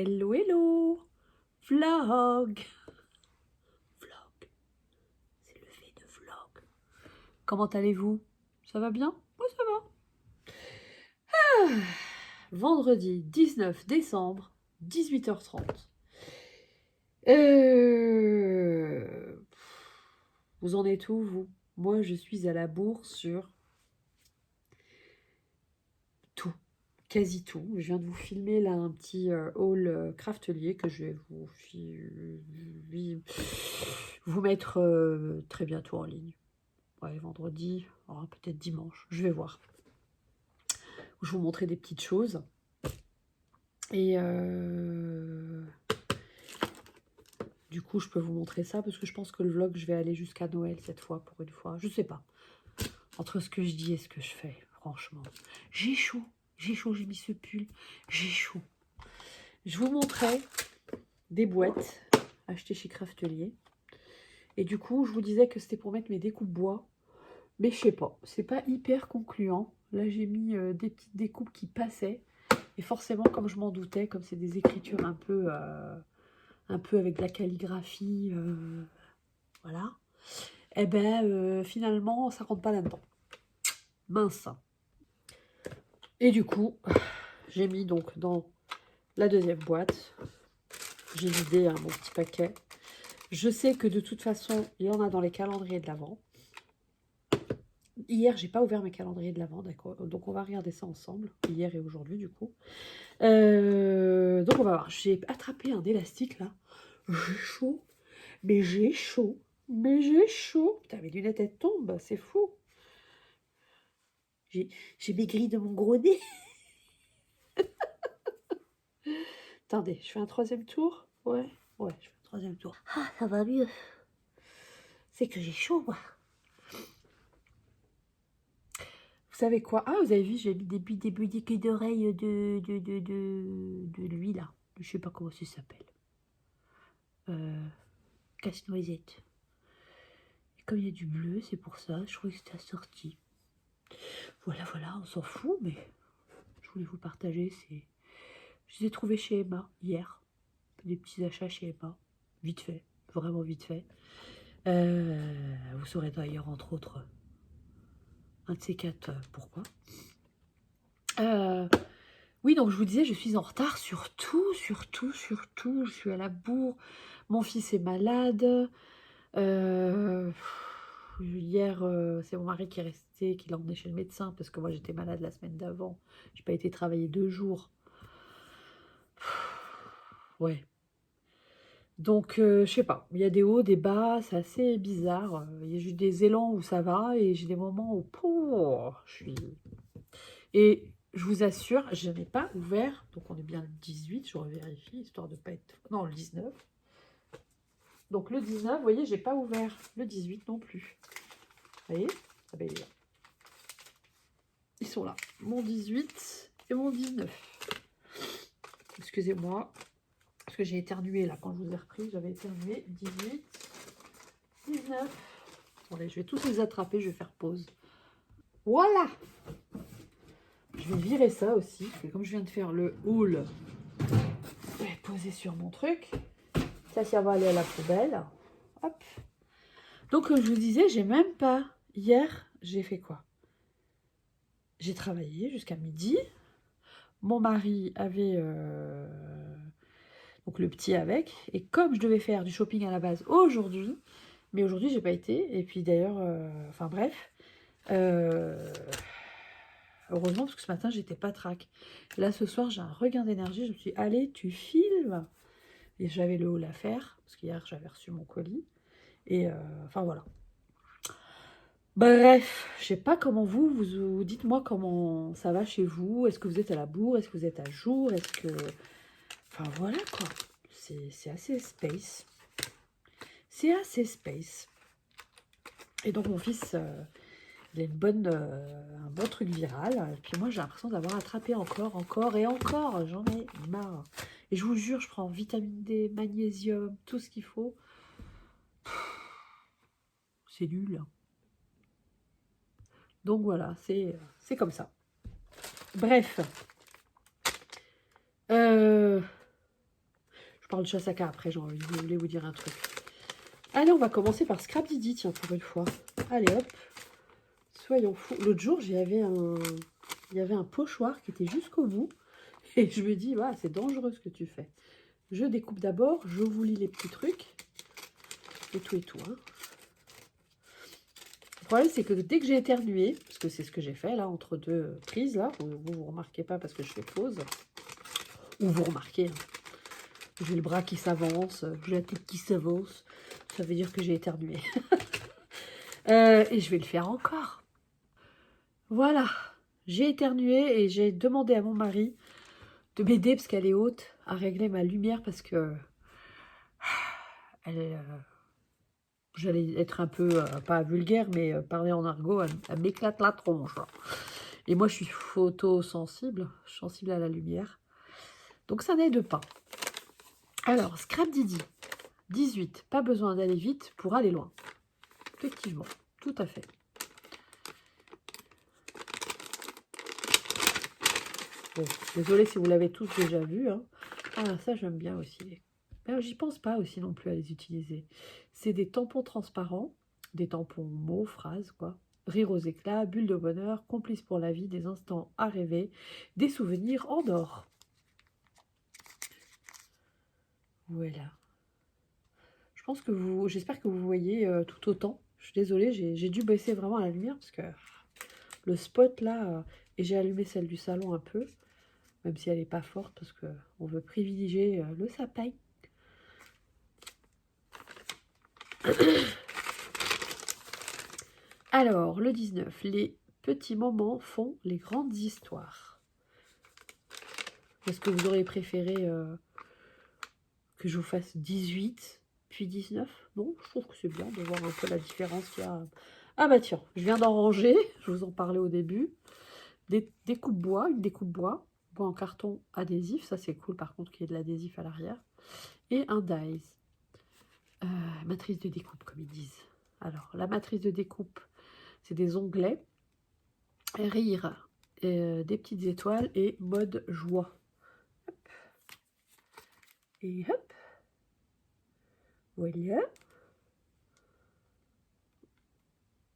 Hello, hello. Vlog. Vlog. C'est le fait de vlog. Comment allez-vous? Ça va bien? Moi, ça va. Vendredi 19 décembre, 18h30. Vous en êtes où, vous? Moi, je suis à la bourre sur tout. Quasi tout. Je viens de vous filmer là un petit haul craftelier que je vais vous mettre très bientôt en ligne. Ouais, vendredi, peut-être dimanche, je vais voir. Je vais vous montrer des petites choses. Et du coup, je peux vous montrer ça parce que je pense que le vlog, je vais aller jusqu'à Noël cette fois, pour une fois. Je sais pas. Entre ce que je dis et ce que je fais, franchement. J'ai chaud, j'ai mis ce pull, j'ai chaud. Je vous montrais des boîtes achetées chez Craftelier. Et du coup, je vous disais que c'était pour mettre mes découpes bois. Mais je sais pas, c'est pas hyper concluant. Là, j'ai mis des petites découpes qui passaient. Et forcément, comme je m'en doutais, comme c'est des écritures un peu avec de la calligraphie, voilà. Et ben, finalement, ça rentre pas là-dedans. Mince. Et du coup, j'ai mis donc dans la deuxième boîte. J'ai vidé mon petit paquet. Je sais que de toute façon, il y en a dans les calendriers de l'Avent. Hier, j'ai pas ouvert mes calendriers de l'Avent, d'accord. Donc, on va regarder ça ensemble. Hier et aujourd'hui, du coup. Donc, on va voir. J'ai attrapé un élastique, là. J'ai chaud. Mais j'ai chaud. Mais j'ai chaud. Putain, mes lunettes, elles tombent. C'est fou. J'ai maigri de mon gros nez. Attendez, je fais un troisième tour. Ouais, je fais un troisième tour. Ah, ça va mieux. C'est que j'ai chaud, moi. Vous savez quoi? Ah, vous avez vu, j'ai mis des bouquets d'oreilles de lui, là. Je sais pas comment ça s'appelle. Casse-noisette. Et comme il y a du bleu, c'est pour ça. Je trouvais que c'était assorti. Voilà, on s'en fout, mais je voulais vous partager. Je les ai trouvés chez Emma hier. Des petits achats chez Emma. Vite fait, vraiment vite fait. Vous saurez d'ailleurs, entre autres, un de ces quatre, pourquoi. Oui, donc je vous disais, je suis en retard sur tout. Je suis à la bourre. Mon fils est malade. Hier, c'est mon mari qui est resté, qui l'a emmené chez le médecin parce que moi j'étais malade la semaine d'avant. J'ai pas été travailler 2 jours. Ouais. Donc, je sais pas. Il y a des hauts, des bas, c'est assez bizarre. Il y a juste des élans où ça va et j'ai des moments où je suis. Et je vous assure, je n'ai pas ouvert. Donc, on est bien le 18, je revérifie histoire de pas être. Non, le 19. Donc, le 19, vous voyez, j'ai pas ouvert le 18 non plus. Vous voyez? Ah ben, il est là. Ils sont là. Mon 18 et mon 19. Excusez-moi. Parce que j'ai éternué là quand je vous ai repris. J'avais éternué. 18, 19. Bon, allez, je vais tous les attraper. Je vais faire pause. Voilà. Je vais virer ça aussi. Parce que comme je viens de faire le haul, je vais poser sur mon truc. Ça va aller à la poubelle. Hop. Donc, comme je vous disais, j'ai même pas. Hier, j'ai fait quoi? J'ai travaillé jusqu'à midi. Mon mari avait donc le petit avec. Et comme je devais faire du shopping à la base aujourd'hui, mais aujourd'hui j'ai pas été. Et puis d'ailleurs, enfin bref, heureusement parce que ce matin j'étais pas trac. Là ce soir j'ai un regain d'énergie. Je me suis dit, allez, tu filmes. Et j'avais le haul à faire parce qu'hier j'avais reçu mon colis. Et enfin voilà. Bref, je sais pas comment vous dites-moi comment ça va chez vous. Est-ce que vous êtes à la bourre? Est-ce que vous êtes à jour? Est-ce que... Enfin voilà quoi, c'est assez space. C'est assez space. Et donc mon fils, il a un bon truc viral. Et puis moi j'ai l'impression d'avoir attrapé encore et encore. J'en ai marre. Et je vous jure, je prends vitamine D, magnésium, tout ce qu'il faut. C'est nul. Donc voilà, c'est comme ça. Bref. parle de Chasaka après, je voulais vous dire un truc. Allez, on va commencer par Scrap Didi, tiens, pour une fois. Allez, hop. Soyons fous. L'autre jour, il y avait un pochoir qui était jusqu'au bout. Et je me dis, ouais, c'est dangereux ce que tu fais. Je découpe d'abord, je vous lis les petits trucs. Et tout, hein. Le problème, c'est que dès que j'ai éternué, parce que c'est ce que j'ai fait, là, entre deux prises, là, vous remarquez pas parce que je fais pause. Ou vous remarquez, hein. J'ai le bras qui s'avance, j'ai la tête qui s'avance. Ça veut dire que j'ai éternué. Et je vais le faire encore. Voilà. J'ai éternué et j'ai demandé à mon mari de m'aider, parce qu'elle est haute, à régler ma lumière parce que j'allais être un peu, pas vulgaire, mais parler en argot, elle m'éclate la tronche. Et moi, je suis photosensible, sensible à la lumière. Donc, ça n'aide pas. Alors, Scrap Didi, 18. Pas besoin d'aller vite pour aller loin. Effectivement, tout à fait. Bon, désolée si vous l'avez tous déjà vu. Hein. Ah, ça, j'aime bien aussi. J'y pense pas aussi non plus à les utiliser. C'est des tampons transparents, des tampons mots, phrases, quoi. Rire aux éclats, bulle de bonheur, complice pour la vie, des instants à rêver, des souvenirs en or. Voilà. Je pense que j'espère que vous voyez tout autant. Je suis désolée, j'ai dû baisser vraiment la lumière parce que le spot là, et j'ai allumé celle du salon un peu, même si elle n'est pas forte parce qu'on veut privilégier le sapin. Alors, le 19, les petits moments font les grandes histoires. Est-ce que vous auriez préféré que je vous fasse 18 puis 19? Non, je trouve que c'est bien de voir un peu la différence qu'il y a. Ah bah tiens, je viens d'en ranger, je vous en parlais au début. Des coupe-bois, une découpe-bois, bois en carton adhésif, ça c'est cool par contre qu'il y ait de l'adhésif à l'arrière. Et un dies, matrice de découpe comme ils disent. Alors, la matrice de découpe, c'est des onglets, rire, des petites étoiles et mode joie. Hop. Et hop. Voilà.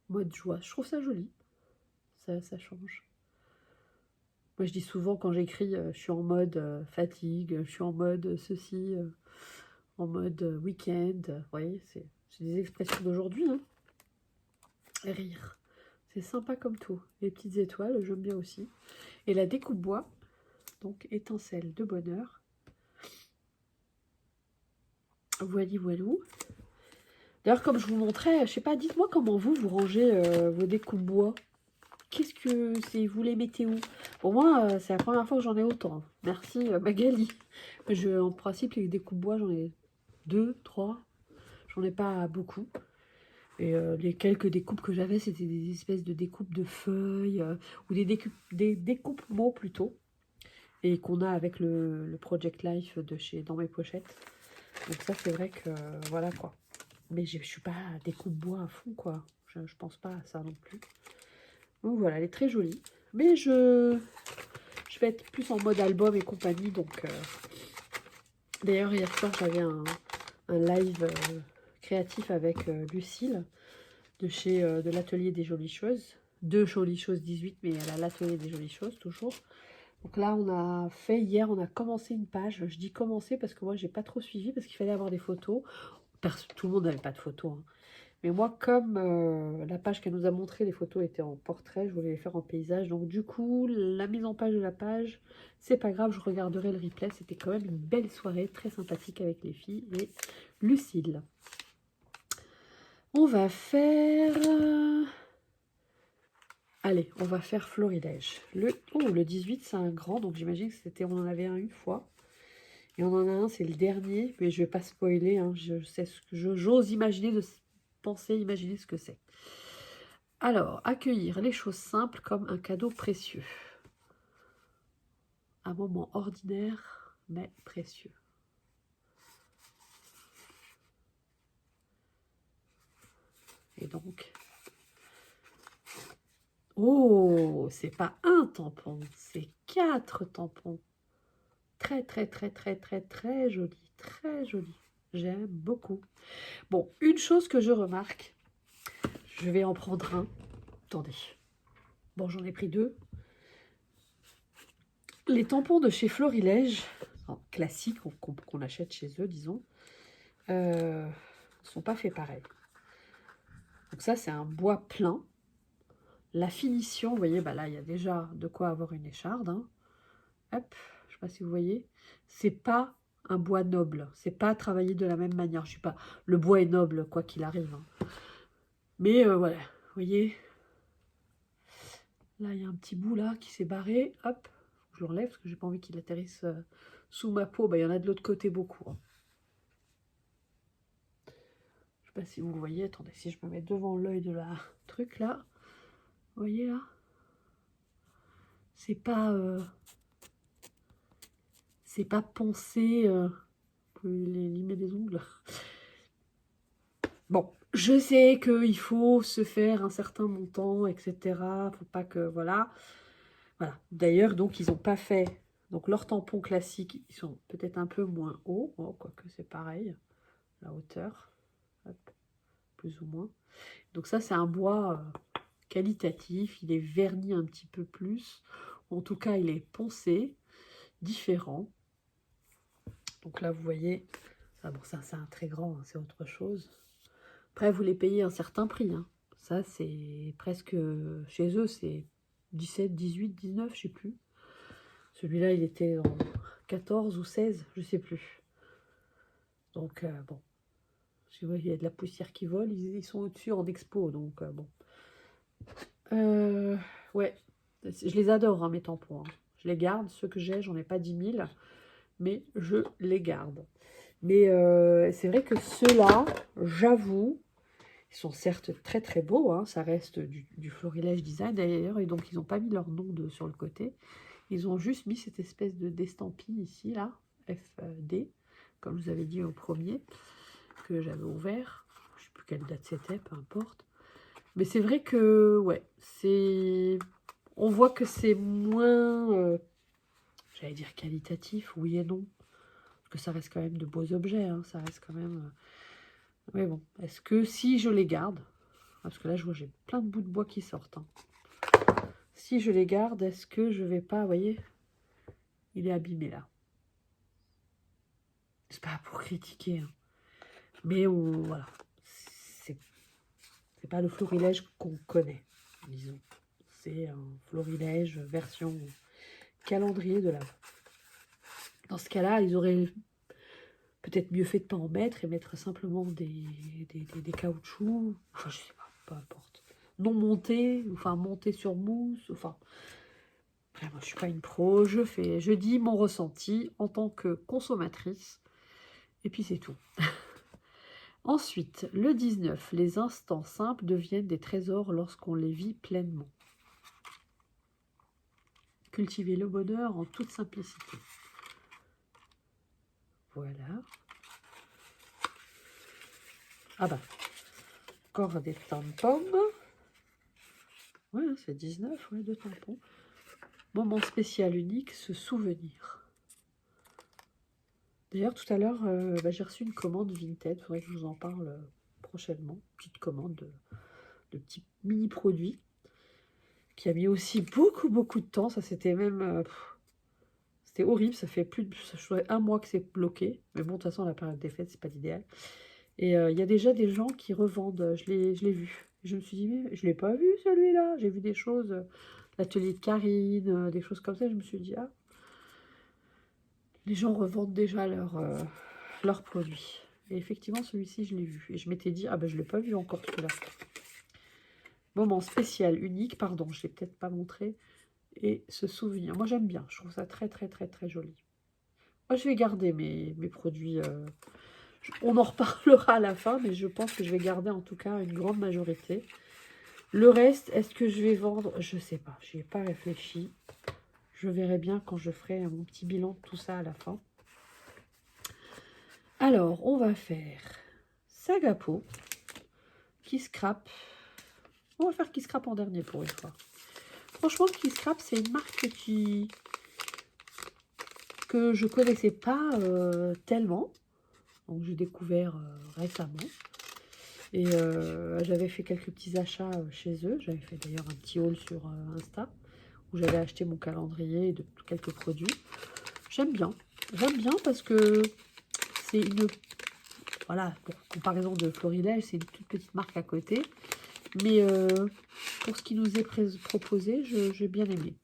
Mode joie. Je trouve ça joli. Ça change. Moi, je dis souvent quand j'écris, je suis en mode fatigue, je suis en mode ceci, en mode week-end. Vous voyez, c'est des expressions d'aujourd'hui. Hein. Rire. C'est sympa comme tout. Les petites étoiles, j'aime bien aussi. Et la découpe bois, donc étincelle de bonheur. Voili voilou. D'ailleurs, comme je vous montrais, je sais pas, dites-moi comment vous rangez vos découpes bois. Qu'est-ce que c'est? Vous les mettez où? Pour moi, c'est la première fois que j'en ai autant. Merci Magali. En principe, les découpes bois, j'en ai 2, 3. J'en ai pas beaucoup. Et les quelques découpes que j'avais, c'était des espèces de découpes de feuilles ou des découpes mots plutôt. Et qu'on a avec le Project Life de chez Dans mes pochettes. Donc ça, c'est vrai que voilà quoi. Mais je suis pas découpe bois à fond quoi. Je pense pas à ça non plus. Donc voilà, elle est très jolie. Mais je vais être plus en mode album et compagnie. Donc d'ailleurs, hier soir, j'avais un live créatif avec Lucille de l'atelier des jolies choses. De jolies choses 18, mais elle a l'atelier des jolies choses toujours. Donc là, on a fait hier, on a commencé une page. Je dis commencer parce que moi, j'ai pas trop suivi parce qu'il fallait avoir des photos. Tout le monde n'avait pas de photos. Hein. Mais moi, comme la page qu'elle nous a montré, les photos étaient en portrait, je voulais les faire en paysage. Donc du coup, la mise en page de la page, c'est pas grave, je regarderai le replay. C'était quand même une belle soirée, très sympathique avec les filles et Lucille. On va faire... Allez, on va faire florilège. Le 18, c'est un grand, donc j'imagine que on en avait un une fois. Et on en a un, c'est le dernier, mais je vais pas spoiler. Hein, je sais ce que j'ose imaginer, imaginer ce que c'est. Alors, accueillir les choses simples comme un cadeau précieux. Un moment ordinaire, mais précieux. Et donc... Oh, c'est pas un tampon, c'est 4 tampons. Très, très, très, très, très, très joli. Très joli. J'aime beaucoup. Bon, une chose que je remarque, je vais en prendre un. Attendez. Bon, j'en ai pris deux. Les tampons de chez Florilège, classiques, qu'on achète chez eux, disons, ne sont pas faits pareil. Donc ça, c'est un bois plein. La finition, vous voyez, bah là, il y a déjà de quoi avoir une écharde. Hein. Hop, je ne sais pas si vous voyez. C'est pas un bois noble. C'est pas travaillé de la même manière. Je sais pas. Le bois est noble, quoi qu'il arrive. Hein. Mais voilà, vous voyez. Là, il y a un petit bout là qui s'est barré. Hop, je le relève parce que j'ai pas envie qu'il atterrisse sous ma peau. Bah, il y en a de l'autre côté beaucoup. Hein. Je sais pas si vous le voyez. Attendez, si je me mets devant l'œil de la truc là. Vous voyez là? C'est pas poncé. Vous pouvez limer des ongles. Bon, je sais qu'il faut se faire un certain montant, etc. Faut pas que, voilà. Voilà. D'ailleurs, donc, ils n'ont pas fait... Donc, leurs tampons classiques, ils sont peut-être un peu moins hauts. Oh, quoique c'est pareil. La hauteur. Hop, plus ou moins. Donc ça, c'est un bois qualitatif. Il est verni un petit peu plus. En tout cas, il est poncé. Différent. Donc là, vous voyez... Ah bon, ça, c'est un très grand. Hein, c'est autre chose. Après, vous les payez un certain prix. Hein. Ça, c'est presque... Chez eux, c'est 17, 18, 19, je sais plus. Celui-là, il était en 14 ou 16, je sais plus. Donc, bon. Je vois, il y a de la poussière qui vole. Ils sont au-dessus en expo, donc bon. Ouais. Je les adore, hein, mes tampons. Hein. Je les garde. Ceux que j'ai, j'en ai pas 10 000. Mais je les garde. Mais c'est vrai que ceux-là, j'avoue... Ils sont certes très très beaux, hein, ça reste du Florilège Design d'ailleurs, et donc ils n'ont pas mis leur nom sur le côté. Ils ont juste mis cette espèce d'estampille ici, là, FD, comme je vous avais dit au premier, que j'avais ouvert. Je ne sais plus quelle date c'était, peu importe. Mais c'est vrai que, ouais, c'est... On voit que c'est moins, j'allais dire qualitatif, oui et non. Parce que ça reste quand même de beaux objets, hein, ça reste quand même... Mais bon, est-ce que si je les garde... Parce que là, je vois, j'ai plein de bouts de bois qui sortent. Hein. Si je les garde, est-ce que je vais pas... Vous voyez, il est abîmé là. C'est pas pour critiquer. Hein. Mais voilà. C'est pas le florilège qu'on connaît, disons. C'est un florilège version calendrier de l'Avent. Dans ce cas-là, ils auraient peut-être mieux fait de ne pas en mettre et mettre simplement des caoutchoucs. Enfin, je sais pas, peu importe. Non montés, enfin montés sur mousse, enfin... Après, moi, je suis pas une pro, je dis mon ressenti en tant que consommatrice, et puis c'est tout. Ensuite, le 19, les instants simples deviennent des trésors lorsqu'on les vit pleinement. Cultiver le bonheur en toute simplicité. Voilà. Ah bah, encore des tampons. Ouais, c'est 19, ouais, 2 tampons. Moment spécial unique, se souvenir. D'ailleurs, tout à l'heure, j'ai reçu une commande Vinted. Il faudrait que je vous en parle prochainement. Petite commande de petits mini-produits qui a mis aussi beaucoup, beaucoup de temps. Ça, c'était même... c'était horrible. Ça fait plus de 1 mois que c'est bloqué. Mais bon, de toute façon, la période des fêtes, c'est pas l'idéal. Et il y a déjà des gens qui revendent. Je l'ai vu. Je me suis dit, mais je ne l'ai pas vu, celui-là. J'ai vu des choses... L'atelier de Karine, des choses comme ça. Je me suis dit, ah... Les gens revendent déjà leurs produits. Et effectivement, celui-ci, je l'ai vu. Et je m'étais dit, ah ben, je ne l'ai pas vu encore, celui-là. Moment spécial, unique, pardon, je ne l'ai peut-être pas montré. Et se souvenir. Moi, j'aime bien. Je trouve ça très, très, très, très joli. Moi, je vais garder mes produits. On en reparlera à la fin, mais je pense que je vais garder en tout cas une grande majorité. Le reste, est-ce que je vais vendre? Je ne sais pas. Je n'y ai pas réfléchi. Je verrai bien quand je ferai mon petit bilan de tout ça à la fin. Alors, on va faire Sagapo, Kiss Scrap. On va faire Kiss Scrap en dernier pour une fois. Franchement, Kiss Scrap, c'est une marque qui que je connaissais pas tellement. Donc j'ai découvert récemment. Et j'avais fait quelques petits achats chez eux. J'avais fait d'ailleurs un petit haul sur Insta, où j'avais acheté mon calendrier et de quelques produits. J'aime bien. J'aime bien parce que c'est une... Voilà, pour comparaison de Florilège, c'est une toute petite marque à côté. Mais pour ce qui nous est proposé, j'ai bien aimé.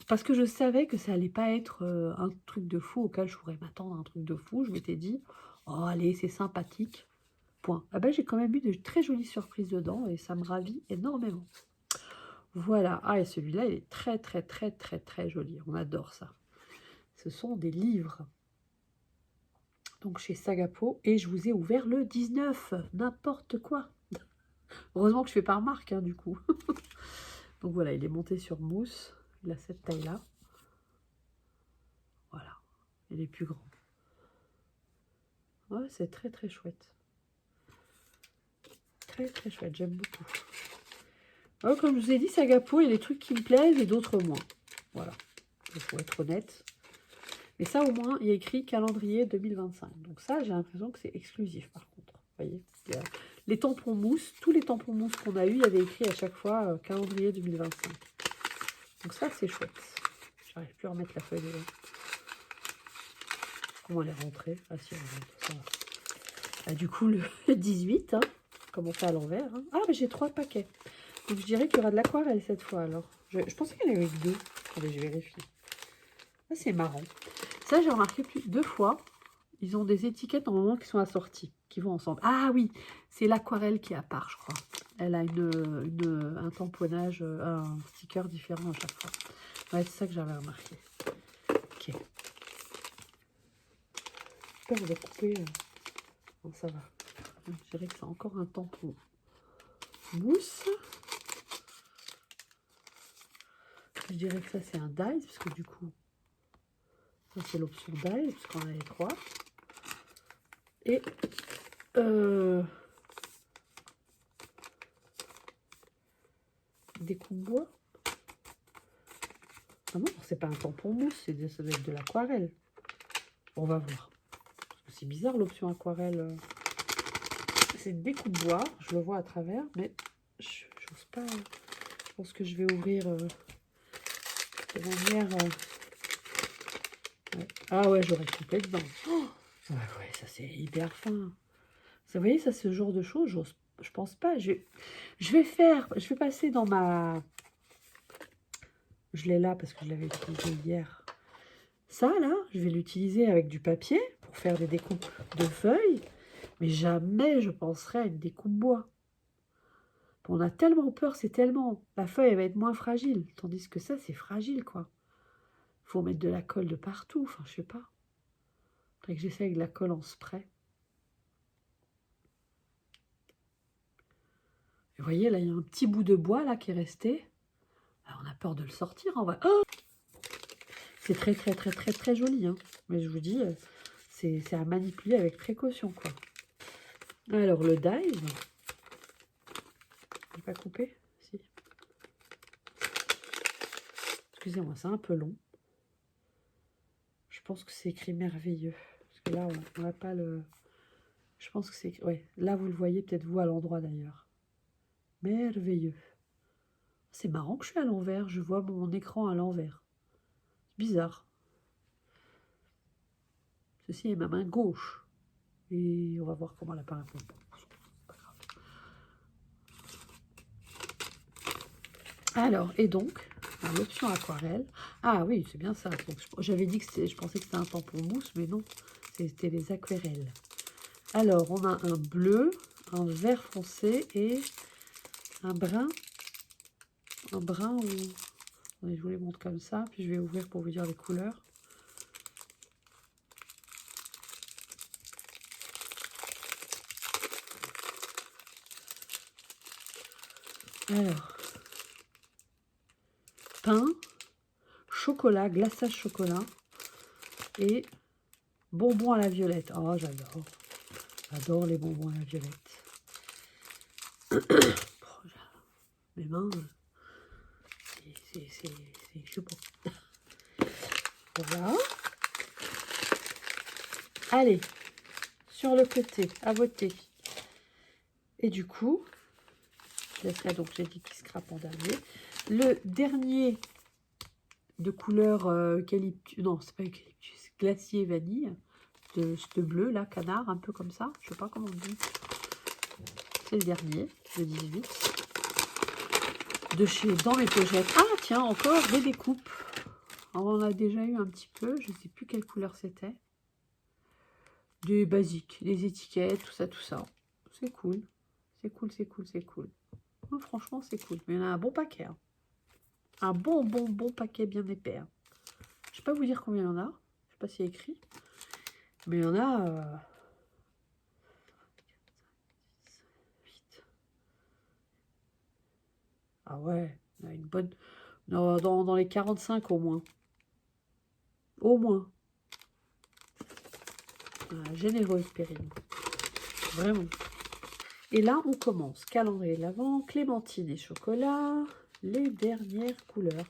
Parce que je savais que ça allait pas être un truc de fou auquel je pourrais m'attendre à un truc de fou. Je m'étais dit, oh allez, c'est sympathique. Point. Ah ben, j'ai quand même eu de très jolies surprises dedans et ça me ravit énormément. Voilà. Ah, et celui-là, il est très, très, très, très, très joli. On adore ça. Ce sont des livres. Donc, chez Sagapo. Et je vous ai ouvert le 19. N'importe quoi. Heureusement que je fais par marque, hein, du coup. Donc, voilà, il est monté sur mousse. Il a cette taille-là. Voilà. Il est plus grand. Ouais, c'est très, très chouette. Très, très chouette. J'aime beaucoup. Alors, comme je vous ai dit, Sagapo, il y a des trucs qui me plaisent et d'autres moins. Voilà. Il faut être honnête. Mais ça, au moins, il y a écrit calendrier 2025. Donc ça, j'ai l'impression que c'est exclusif, par contre. Vous voyez, les tampons mousse, tous les tampons mousse qu'on a eu, il y avait écrit à chaque fois calendrier 2025. Donc ça, c'est chouette. J'arrive plus à remettre la feuille dedans. Comment elle est rentrée? Ah si, elle est rentrée, ça va. Ah, du coup, le 18, hein, comme on fait à l'envers. Hein. Ah, mais j'ai 3 paquets. Donc je dirais qu'il y aura de l'aquarelle cette fois, alors. Je pensais qu'il y en avait que 2. Attendez, je vérifie. Ah, c'est marrant. Ça, j'ai remarqué 2 fois. Ils ont des étiquettes en moment qui sont assorties, qui vont ensemble. Ah oui, c'est l'aquarelle qui est à part, je crois. Elle a un tamponnage, un sticker différent à chaque fois. Ouais, c'est ça que j'avais remarqué. Ok. J'espère qu'on va couper. Bon, ça va. Je dirais que c'est encore un tampon mousse. Je dirais que ça, c'est un dies, parce que du coup, ça, c'est l'option dies, parce qu'on a les 3. Et des coups de bois. Ah non, c'est pas un tampon mousse, ça doit être de l'aquarelle. On va voir. C'est bizarre l'option aquarelle. C'est des coups de bois, je le vois à travers, mais je n'ose pas. Je pense que je vais ouvrir de manière. Ouais. Ah ouais, j'aurais coupé dedans. Oh ouais, ça c'est hyper fin. Vous voyez, ça c'est ce genre de choses, je pense pas. Je vais passer dans ma. Je l'ai là parce que je l'avais utilisé hier. Ça là, je vais l'utiliser avec du papier pour faire des découpes de feuilles. Mais jamais je penserais à une découpe bois. On a tellement peur, c'est tellement... La feuille, elle va être moins fragile. Tandis que ça, c'est fragile, quoi. Il faut mettre de la colle de partout. Enfin, je sais pas. Faudrait que j'essaie avec de la colle en spray. Vous voyez, là, il y a un petit bout de bois, là, qui est resté. Alors, on a peur de le sortir, en vrai. Oh, c'est très, très, très, très, très joli, hein. Mais je vous dis, c'est à manipuler avec précaution, quoi. Alors, le dive... Je vais pas couper. Si. Excusez-moi, c'est un peu long. Je pense que c'est écrit merveilleux. Parce que là, on n'a pas le... Je pense que c'est... Ouais, là, vous le voyez peut-être vous à l'endroit d'ailleurs. Merveilleux. C'est marrant que je suis à l'envers. Je vois mon écran à l'envers. Bizarre. Ceci est ma main gauche. Et on va voir comment l'appareil répond. Alors, et donc, l'option aquarelle. Ah oui, c'est bien ça. J'avais dit que je pensais que c'était un tampon mousse, mais non, c'était les aquarelles. Alors, on a un bleu, un vert foncé et un brun. Un brun ou... Je vous les montre comme ça, puis je vais ouvrir pour vous dire les couleurs. Alors, pain, chocolat, glaçage chocolat et bonbons à la violette. Oh, j'adore. J'adore les bonbons à la violette. Mes mains, c'est je sais pas. Voilà. Allez, sur le côté, à voter. Et du coup, je laisse là, donc j'ai dit qu'il scrape en dernier. Le dernier de couleur eucalyptus, non, c'est pas eucalyptus, glacier vanille, de ce bleu là, canard, un peu comme ça, je sais pas comment on dit. C'est le dernier, le 18. De chez Dans mes pochettes. Ah tiens, encore des découpes. Alors, on a déjà eu un petit peu, je sais plus quelle couleur c'était. Des basiques, des étiquettes, tout ça, tout ça. C'est cool. C'est cool, c'est cool, c'est cool. Oh, franchement, c'est cool. Mais il y en a un bon paquet. Hein. Un bon paquet bien épais. Hein. Je ne sais pas vous dire combien il y en a. Je ne sais pas s'il y a écrit. Mais il y en a... 8. Ah ouais, il y a une bonne... Dans les 45 au moins. Au moins. Ah, généreuse, Perrine. Vraiment. Et là, on commence. Calendrier de l'Avent, clémentine et chocolat. Les dernières couleurs.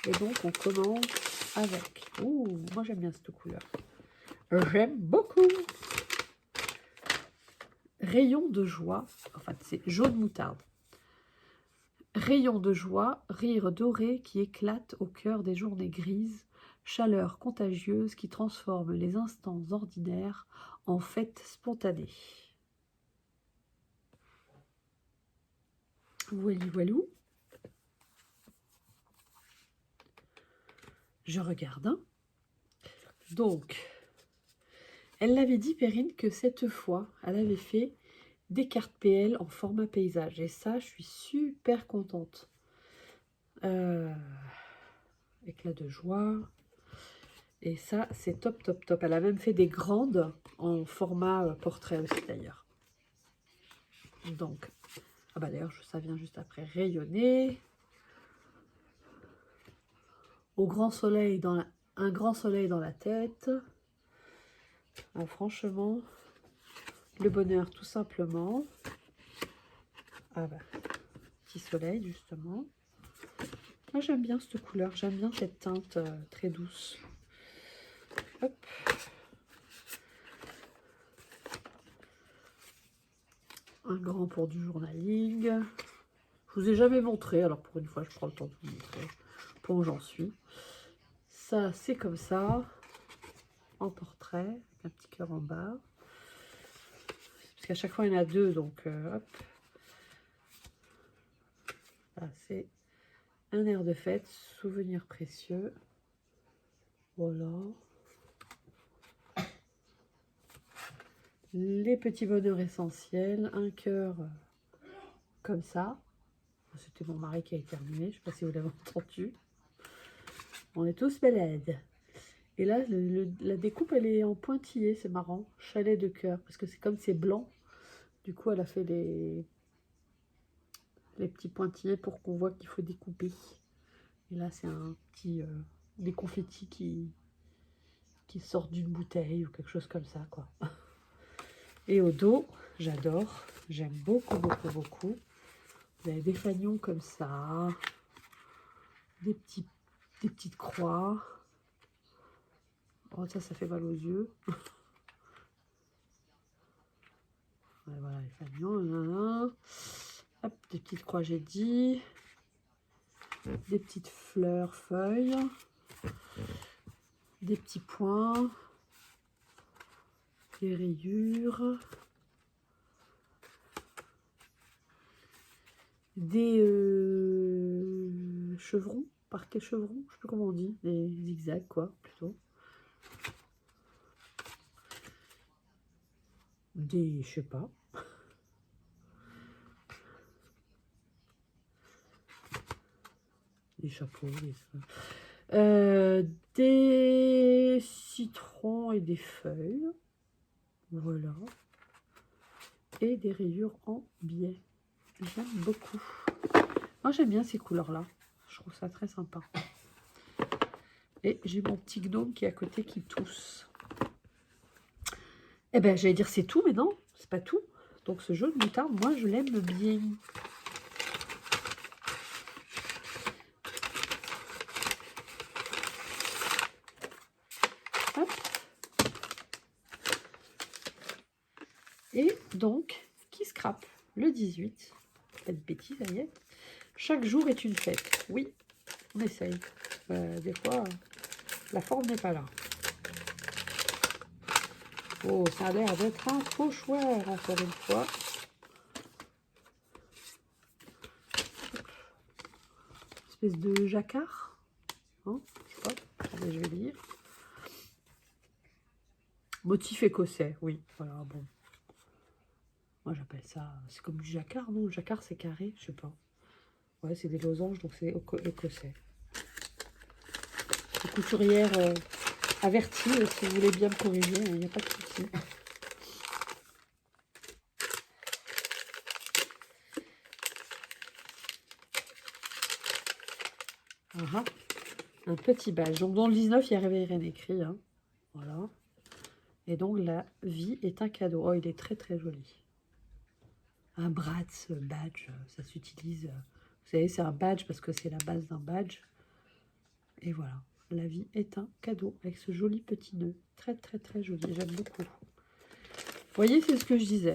Et donc, on commence avec... Ouh, moi j'aime bien cette couleur. J'aime beaucoup. Rayon de joie. Enfin, c'est jaune moutarde. Rayon de joie, rire doré qui éclate au cœur des journées grises. Chaleur contagieuse qui transforme les instants ordinaires en fêtes spontanées. Voili voilou. Je regarde. Hein. Donc, elle l'avait dit, Perrine, que cette fois, elle avait fait des cartes PL en format paysage. Et ça, je suis super contente. Éclat de joie. Et ça, c'est top, top, top. Elle a même fait des grandes en format portrait aussi, d'ailleurs. Donc, ah bah d'ailleurs, ça vient juste après. Rayonner. Au grand soleil, un grand soleil dans la tête. Ah, franchement, le bonheur, tout simplement. Ah bah, petit soleil, justement. Moi, j'aime bien cette couleur. J'aime bien cette teinte très douce. Hop. Un grand pour du journaling. Je vous ai jamais montré, alors pour une fois, je prends le temps de vous montrer pour où j'en suis. Ça, c'est comme ça, en portrait, avec un petit cœur en bas. Parce qu'à chaque fois, il y en a deux, donc hop. Là, c'est un air de fête, souvenir précieux. Voilà. Les petits bonheurs essentiels, un cœur comme ça. C'était mon mari qui a terminé, je ne sais pas si vous l'avez entendu. On est tous malades. Et là, la découpe, elle est en pointillé, c'est marrant. Chalet de cœur, parce que c'est comme c'est blanc. Du coup, elle a fait les petits pointillés pour qu'on voit qu'il faut découper. Et là, c'est un petit... des confettis qui sortent d'une bouteille ou quelque chose comme ça, quoi. Et au dos, j'adore. J'aime beaucoup, beaucoup, beaucoup. Vous avez des fagnons comme ça. Des petites croix. Oh, ça fait mal aux yeux. Ouais, voilà, les fagnons. Hop, des petites croix, j'ai dit. Des petites fleurs, feuilles. Des petits points. Des rayures. Des chevrons. Parquet chevron, je sais plus comment on dit. Des zigzags, quoi, plutôt. Des, je sais pas. Des chapeaux. Des citrons et des feuilles. Voilà. Et des rayures en biais. J'aime beaucoup. Moi, j'aime bien ces couleurs-là. Je trouve ça très sympa. Et j'ai mon petit gnome qui est à côté qui tousse. Eh ben, j'allais dire c'est tout, mais non, c'est pas tout. Donc ce jaune moutarde, moi, je l'aime bien. Et donc, qui scrape le 18. Pas de bêtises, ça y est. Chaque jour est une fête. Oui, on essaye. Des fois, la forme n'est pas là. Oh, ça a l'air d'être un pochoir, encore une fois. Espèce de jacquard. Hein, je sais pas. Attendez, je vais lire. Motif écossais, oui. Voilà, bon. Moi, j'appelle ça... C'est comme du jacquard, non? Le jacquard, c'est carré, je sais pas. Ouais, c'est des losanges, donc c'est écossais. Les couturières averties, si vous voulez bien me corriger, il n'y a pas de souci. Ah, un petit badge. Donc, dans le 19, il y avait rien écrit. Hein. Voilà. Et donc, la vie est un cadeau. Oh, il est très, très joli. Un Bratz badge, ça s'utilise. Vous savez, c'est un badge parce que c'est la base d'un badge. Et voilà. La vie est un cadeau avec ce joli petit nœud. Très, très, très joli. J'aime beaucoup. Vous voyez, c'est ce que je disais.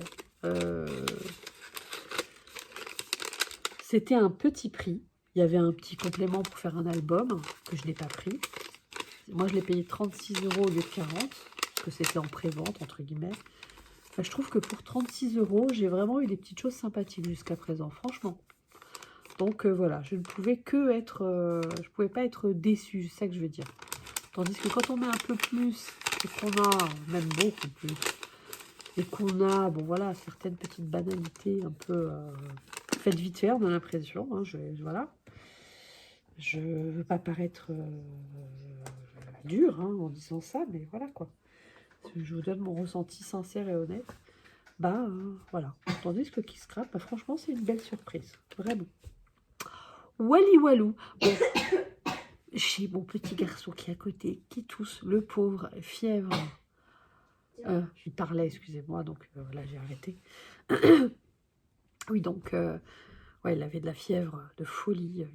C'était un petit prix. Il y avait un petit complément pour faire un album que je n'ai pas pris. Moi, je l'ai payé 36 € au lieu de 40, parce que c'était en pré-vente, entre guillemets. Enfin, je trouve que pour 36 €, j'ai vraiment eu des petites choses sympathiques jusqu'à présent, franchement. Donc voilà, je ne pouvais que être... je pouvais pas être déçue, c'est ça que je veux dire. Tandis que quand on met un peu plus, et qu'on a, même beaucoup plus, et qu'on a, bon voilà, certaines petites banalités un peu faites vite fait, on a l'impression, hein, voilà. Je ne veux pas paraître dur hein, en disant ça, mais voilà quoi. Je vous donne mon ressenti sincère et honnête. Bah voilà. Tandis que Kiss Scrap, bah, franchement, c'est une belle surprise. Vraiment. Wally Walou. Bon, j'ai mon petit garçon qui est à côté, qui tousse, le pauvre, fièvre. Il parlait, excusez-moi, donc là j'ai arrêté. Oui, donc, ouais, il avait de la fièvre de folie.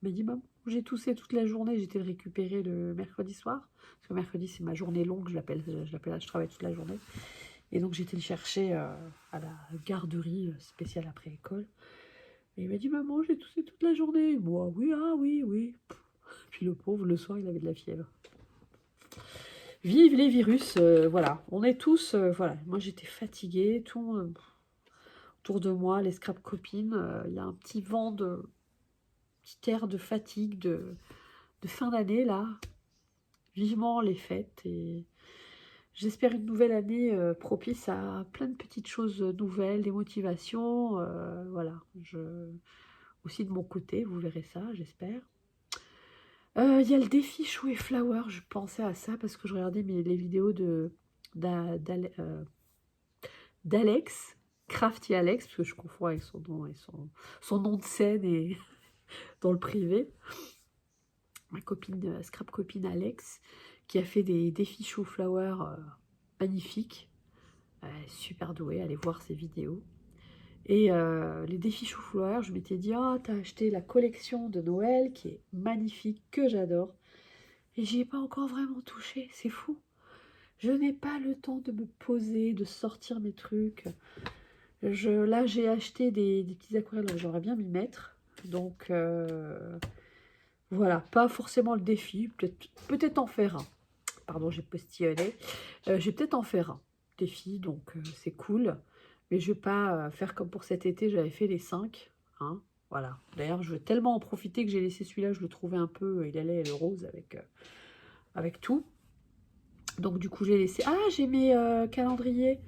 Il m'a dit, maman, j'ai toussé toute la journée, j'étais le récupérer le mercredi soir. Parce que mercredi, c'est ma journée longue, je travaille toute la journée. Et donc, j'étais le chercher à la garderie spéciale après école. Et il m'a dit, maman, j'ai toussé toute la journée. Moi, oui, ah oui, oui. Puis le pauvre, le soir, il avait de la fièvre. Vive les virus, voilà. On est tous, voilà. Moi, j'étais fatiguée, tout autour de moi, les scrap copines. Il y a un petit vent petit air de fatigue, de fin d'année, là. Vivement les fêtes. Et j'espère une nouvelle année propice à plein de petites choses nouvelles, des motivations. Voilà. Aussi de mon côté, vous verrez ça, j'espère. Il y a le défi Chou et Flower, je pensais à ça parce que je regardais les vidéos d'Alex, Crafty Alex, parce que je confonds avec son nom et son nom de scène et dans le privé. Ma copine, scrap copine Alex, qui a fait des défis Chou Flower magnifiques. Super douée, allez voir ses vidéos. Et les défis Chou Flower, je m'étais dit, ah, t'as acheté la collection de Noël qui est magnifique, que j'adore. Et j'y ai pas encore vraiment touché, c'est fou. Je n'ai pas le temps de me poser, de sortir mes trucs. Là, j'ai acheté des petits aquarelles, j'aimerais bien m'y mettre. Donc, voilà, pas forcément le défi, peut-être en faire un. Pardon, j'ai postillonné. Je vais peut-être en faire un défi, donc c'est cool. Mais je ne vais pas faire comme pour cet été, j'avais fait les 5. Hein, voilà. D'ailleurs, je veux tellement en profiter que j'ai laissé celui-là, je le trouvais un peu, il allait le rose avec tout. Donc du coup, j'ai laissé... Ah, j'ai mes calendriers.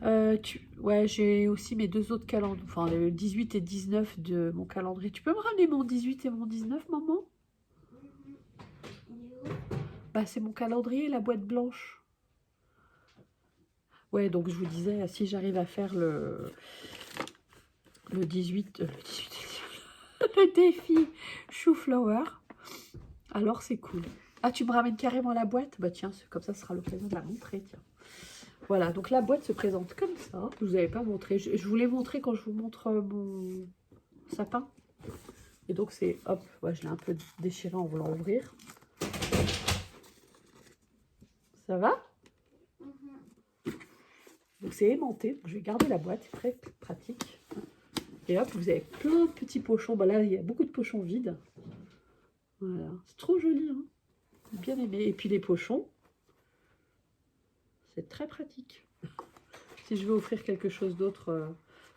Ouais, j'ai aussi mes 2 autres calendriers. Enfin, le 18 et 19 de mon calendrier. Tu peux me ramener mon 18 et mon 19, maman? Bah, c'est mon calendrier, la boîte blanche. Ouais, donc je vous disais, si j'arrive à faire le 18... le défi Chou Flower, alors c'est cool. Ah, tu me ramènes carrément la boîte? Bah tiens, comme ça, ce sera l'occasion de la montrer, tiens. Voilà, donc la boîte se présente comme ça. Je vous avais pas montré. Je vous l'ai montré quand je vous montre mon sapin. Et donc c'est, hop, ouais, je l'ai un peu déchiré en voulant ouvrir. Ça va? Donc c'est aimanté, donc je vais garder la boîte, c'est très pratique. Et hop, vous avez plein de petits pochons. Bah là, il y a beaucoup de pochons vides. Voilà, c'est trop joli, hein. Bien aimé. Et puis les pochons, c'est très pratique. Si je veux offrir quelque chose d'autre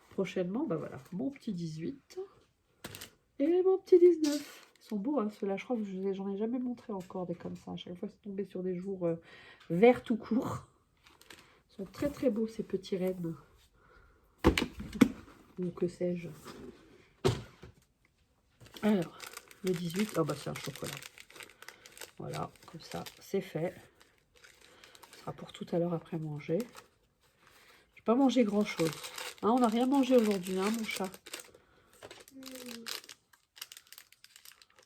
prochainement, bah voilà, mon petit 18 et mon petit 19. Ils sont beaux, hein, ceux-là. Je crois que j'en ai jamais montré encore des comme ça. À chaque fois, c'est tombé sur des jours verts tout court. Ils sont très très beaux, ces petits rennes. Ou que sais-je. Alors, le 18, oh bah c'est un chocolat. Voilà, comme ça, c'est fait. Ce sera pour tout à l'heure après manger. Je n'ai pas mangé grand-chose. Hein, on n'a rien mangé aujourd'hui, hein, mon chat.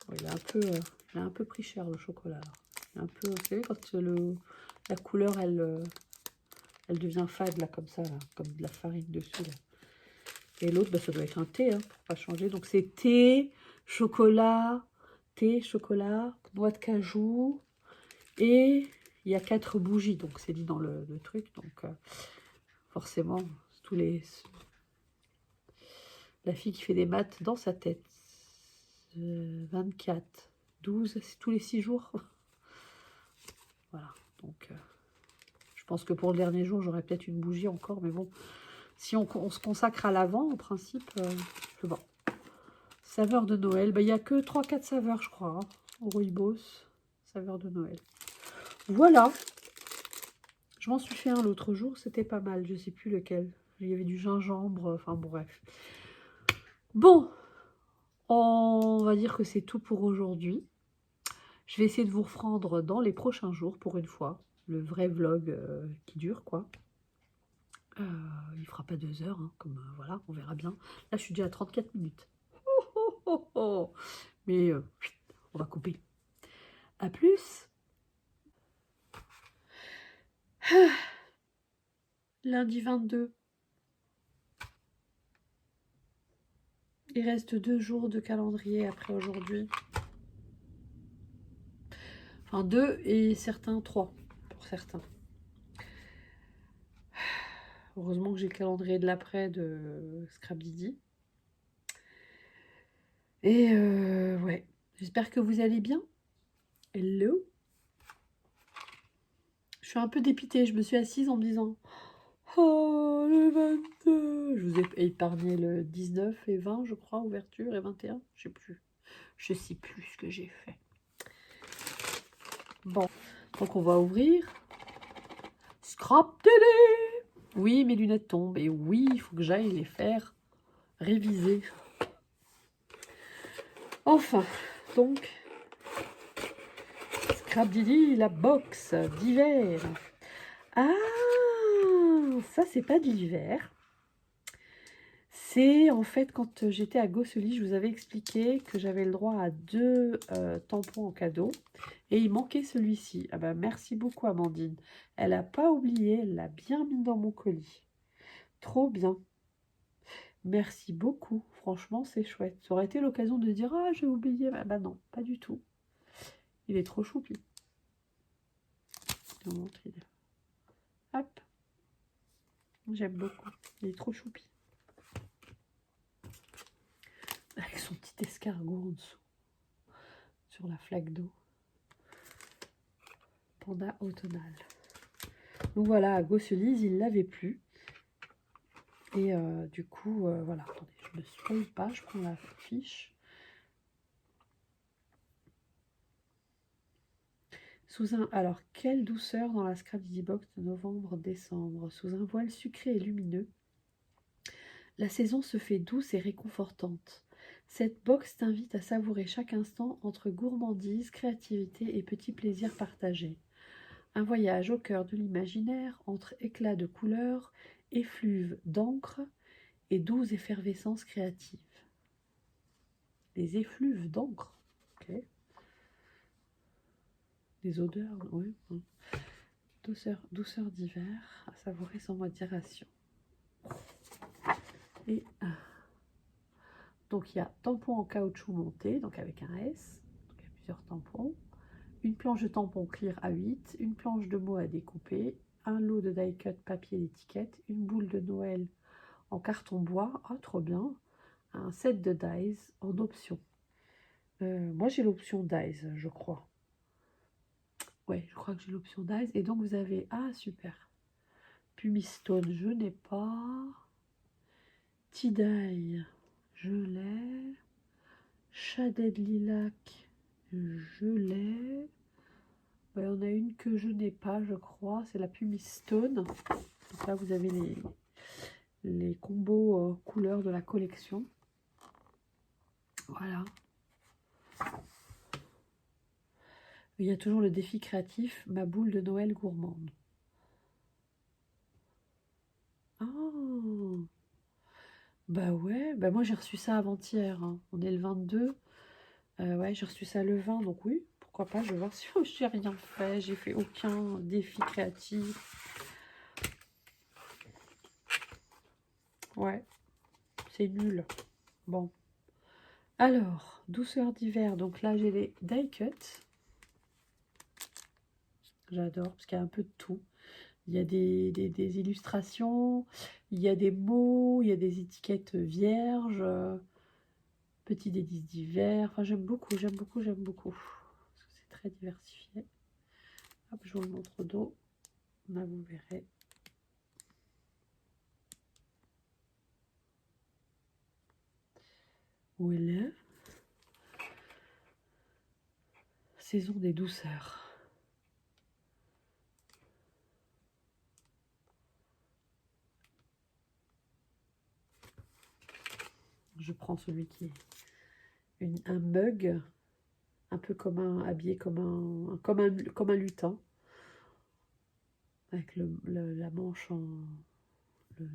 Oh, il a un peu pris cher, le chocolat. Là. Un peu, vous savez, quand la couleur, elle devient fade, là, comme ça, là, comme de la farine dessus. Là. Et l'autre, bah, ça doit être un thé, hein, pour pas changer. Donc, c'est thé, chocolat, noix de cajou. Et il y a 4 bougies, donc c'est dit dans le truc. Donc, forcément, la fille qui fait des maths dans sa tête. 24, 12, c'est tous les 6 jours. Voilà, donc je pense que pour le dernier jour, j'aurai peut-être une bougie encore, mais bon, si on se consacre à l'avant, en principe, bon. Saveur de Noël, il n'y a que 3-4 saveurs, je crois, hein, au rooibos, saveur de Noël. Voilà, je m'en suis fait un l'autre jour, c'était pas mal, je sais plus lequel. Il y avait du gingembre, enfin bon, bref. Bon, on va dire que c'est tout pour aujourd'hui. Je vais essayer de vous reprendre dans les prochains jours, pour une fois. Le vrai vlog qui dure, quoi. Il fera pas 2 heures, hein, comme voilà, on verra bien. Là, je suis déjà à 34 minutes. Oh, oh, oh, oh. Mais on va couper. À plus. Lundi 22. Il reste 2 jours de calendrier après aujourd'hui. Enfin 2 et certains 3 pour certains. Heureusement que j'ai le calendrier de l'après de Scrabdidi. Et ouais, j'espère que vous allez bien. Hello. Je suis un peu dépitée, je me suis assise en me disant « Oh, le 22 !» Je vous ai épargné le 19 et 20, je crois, ouverture, et 21, je sais plus. Je sais plus ce que j'ai fait. Bon, donc on va ouvrir. Scrap télé. Oui, mes lunettes tombent, et oui, il faut que j'aille les faire réviser. Enfin, donc, Scrabdidi, la box d'hiver. Ah, ça c'est pas de l'hiver. C'est en fait quand j'étais à Gosselies, je vous avais expliqué que j'avais le droit à 2 tampons en cadeau. Et il manquait celui-ci. Ah bah merci beaucoup Amandine. Elle n'a pas oublié, elle l'a bien mis dans mon colis. Trop bien. Merci beaucoup. Franchement, c'est chouette. Ça aurait été l'occasion de dire « Ah, j'ai oublié. » Bah non, pas du tout. Il est trop choupi. Je vais vous montrer. Hop. J'aime beaucoup. Il est trop choupi. Avec son petit escargot en dessous. Sur la flaque d'eau. Panda automnal. Donc voilà, à Gosselies, il ne l'avait plus. Et du coup, voilà. Attendez, je ne me spoil pas, je prends la fiche. Alors, quelle douceur dans la Scrabdidi Box de novembre-décembre. Sous un voile sucré et lumineux, la saison se fait douce et réconfortante. Cette box t'invite à savourer chaque instant entre gourmandise, créativité et petits plaisirs partagés. Un voyage au cœur de l'imaginaire entre éclats de couleurs, effluves d'encre et douce effervescence créative. Les effluves d'encre, ok. Des odeurs, oui. Douceur d'hiver, à savourer sans modération. Et donc il y a tampon en caoutchouc monté, donc avec un S, donc il y a plusieurs tampons. Une planche de tampon clear A8, une planche de mots à découper, un lot de die cut papier d'étiquette, une boule de Noël en carton bois, ah trop bien, un set de dies en option. Moi j'ai l'option dies, je crois. Ouais, je crois que j'ai l'option dies. Et donc vous avez, ah super, pumice stone, je n'ai pas. Tie-dye, je l'ai. Shaded lilac, je l'ai. Ouais, on a une que je n'ai pas, je crois, c'est la pumice stone. Donc là, vous avez les combos couleurs de la collection. Voilà. Il y a toujours le défi créatif, ma boule de Noël gourmande. Ah, bah ouais, bah moi j'ai reçu ça avant-hier, hein. On est le 22. Ouais, j'ai reçu ça le 20, donc oui, pourquoi pas, je vais voir si j'ai rien fait, j'ai fait aucun défi créatif. Ouais, c'est nul. Bon. Alors, douceur d'hiver, donc là j'ai les die cut. J'adore, parce qu'il y a un peu de tout. Il y a des illustrations, il y a des mots, il y a des étiquettes vierges, petits délices d'hiver. Enfin, j'aime beaucoup, j'aime beaucoup, j'aime beaucoup. Parce que c'est très diversifié. Hop, je vous le montre dos. Là, vous verrez. Voilà. Saison des douceurs. Je prends celui qui est un mug, un peu comme un, habillé comme un lutin, avec la manche en... le-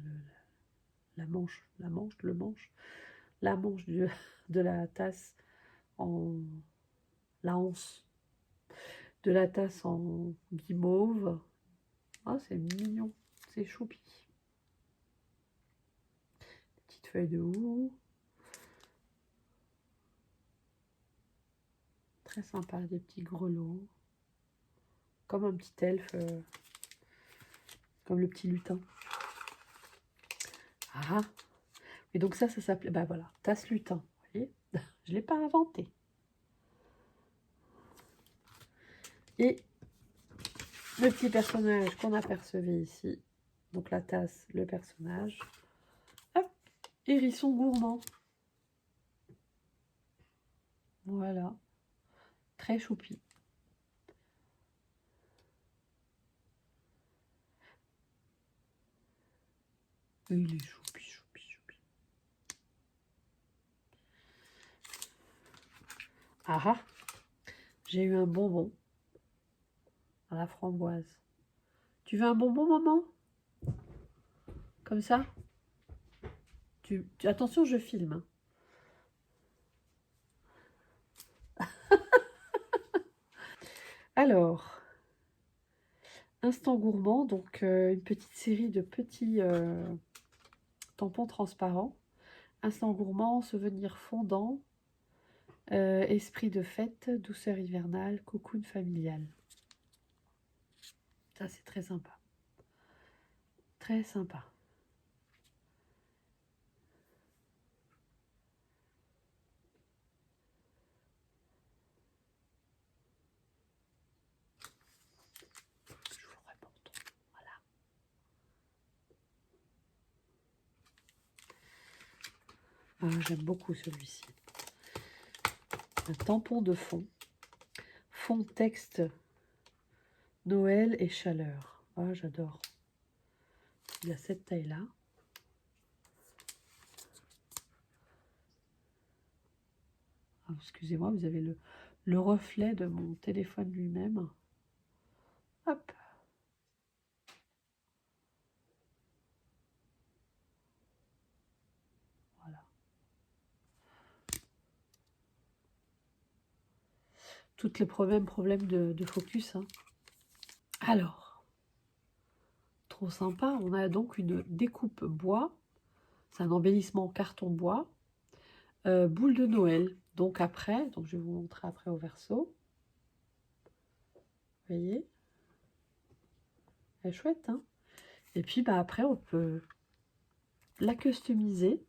la manche de la tasse en... la hanse de la tasse en guimauve. Ah, c'est mignon, c'est choupi. Petite feuille de houx. Très sympa, des petits grelots. Comme un petit elfe, comme le petit lutin. Ah, et donc ça s'appelait, bah voilà, tasse lutin. Vous voyez, je ne l'ai pas inventé. Et le petit personnage qu'on apercevait ici. Donc la tasse, le personnage. Hop, hérisson gourmand. Voilà, très choupi. Il est choupi, choupi, choupi. Ah ah, j'ai eu un bonbon à la framboise. Tu veux un bonbon, maman? Comme ça? Attention, je filme. Alors, instant gourmand, donc une petite série de petits tampons transparents. Instant gourmand, souvenir fondant, esprit de fête, douceur hivernale, cocoon familial. Ça, c'est très sympa. Très sympa. Je vous remonte. Voilà. Ah, j'aime beaucoup celui-ci. Un tampon de fond. Fond texte Noël et chaleur. Ah, j'adore. Il a cette taille-là. Ah, excusez-moi, vous avez le reflet de mon téléphone lui-même. Hop. Voilà. Toutes les problèmes de focus. Hein. Alors, trop sympa. On a donc une découpe bois. C'est un embellissement carton bois. Boule de Noël. Donc après, donc je vais vous montrer après au verso. Vous voyez, Elle est chouette, hein. Et puis, bah, après, on peut la customiser.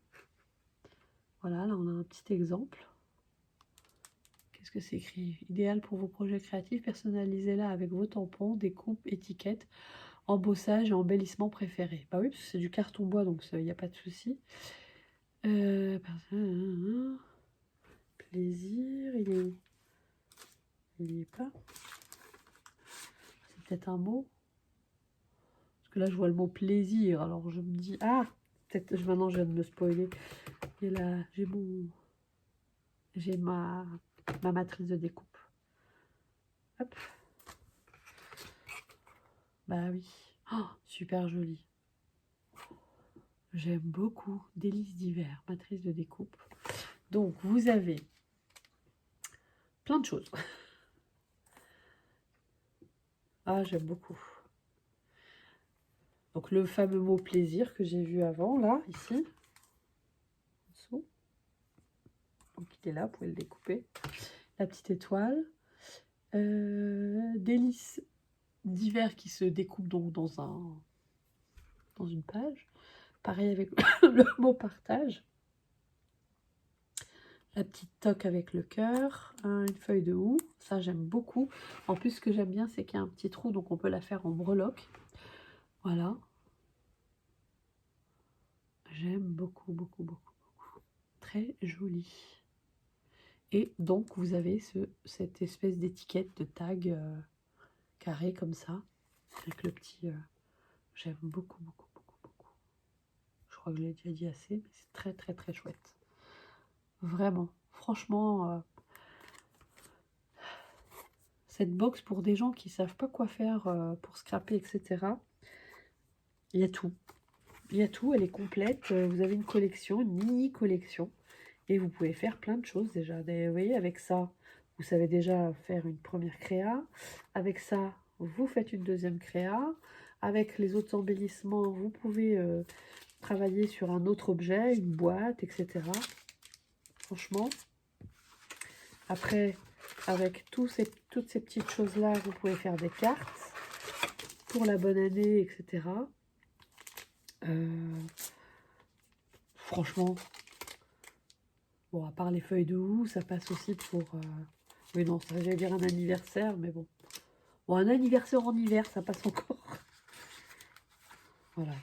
Voilà, là, on a un petit exemple. Qu'est-ce que c'est écrit? Idéal pour vos projets créatifs, personnalisez-la avec vos tampons, découpes, étiquettes, embossage et embellissement préféré. Bah oui, parce que c'est du carton bois, donc il n'y a pas de souci. Plaisir, il est où? Il n'y est pas. C'est peut-être un mot. Parce que là, je vois le mot plaisir, alors je me dis, ah, peut-être, maintenant je viens de me spoiler. Et là, j'ai ma matrice de découpe. Hop. Bah oui. Oh, super joli. J'aime beaucoup. Délices d'hiver, matrice de découpe. Donc, vous avez plein de choses. Ah, j'aime beaucoup. Donc, le fameux mot plaisir que j'ai vu avant, là, ici. En dessous. Donc, il est là, vous pouvez le découper. La petite étoile. Délices d'hiver qui se découpent donc dans une page. Pareil avec le mot partage. La petite toque avec le cœur, une feuille de houx, ça j'aime beaucoup. En plus, ce que j'aime bien, c'est qu'il y a un petit trou, donc on peut la faire en breloque. Voilà. J'aime beaucoup, beaucoup, beaucoup, beaucoup. Très joli. Et donc, vous avez cette espèce d'étiquette de tag carré comme ça, avec le petit... j'aime beaucoup, beaucoup, beaucoup, beaucoup. Je crois que je l'ai déjà dit assez, mais c'est très, très, très chouette. Vraiment, franchement... cette box pour des gens qui ne savent pas quoi faire pour scraper, etc. Il y a tout. Il y a tout, elle est complète. Vous avez une collection, une mini collection. Et vous pouvez faire plein de choses déjà. Vous voyez, avec ça, vous savez déjà faire une première créa. Avec ça, vous faites une deuxième créa. Avec les autres embellissements, vous pouvez travailler sur un autre objet, une boîte, etc. Franchement. Après, avec toutes ces petites choses-là, vous pouvez faire des cartes pour la bonne année, etc. Franchement, bon, à part les feuilles de houx, ça passe aussi pour... oui, non, ça j'allais dire un anniversaire, mais bon. Bon, un anniversaire en hiver, ça passe encore. Voilà.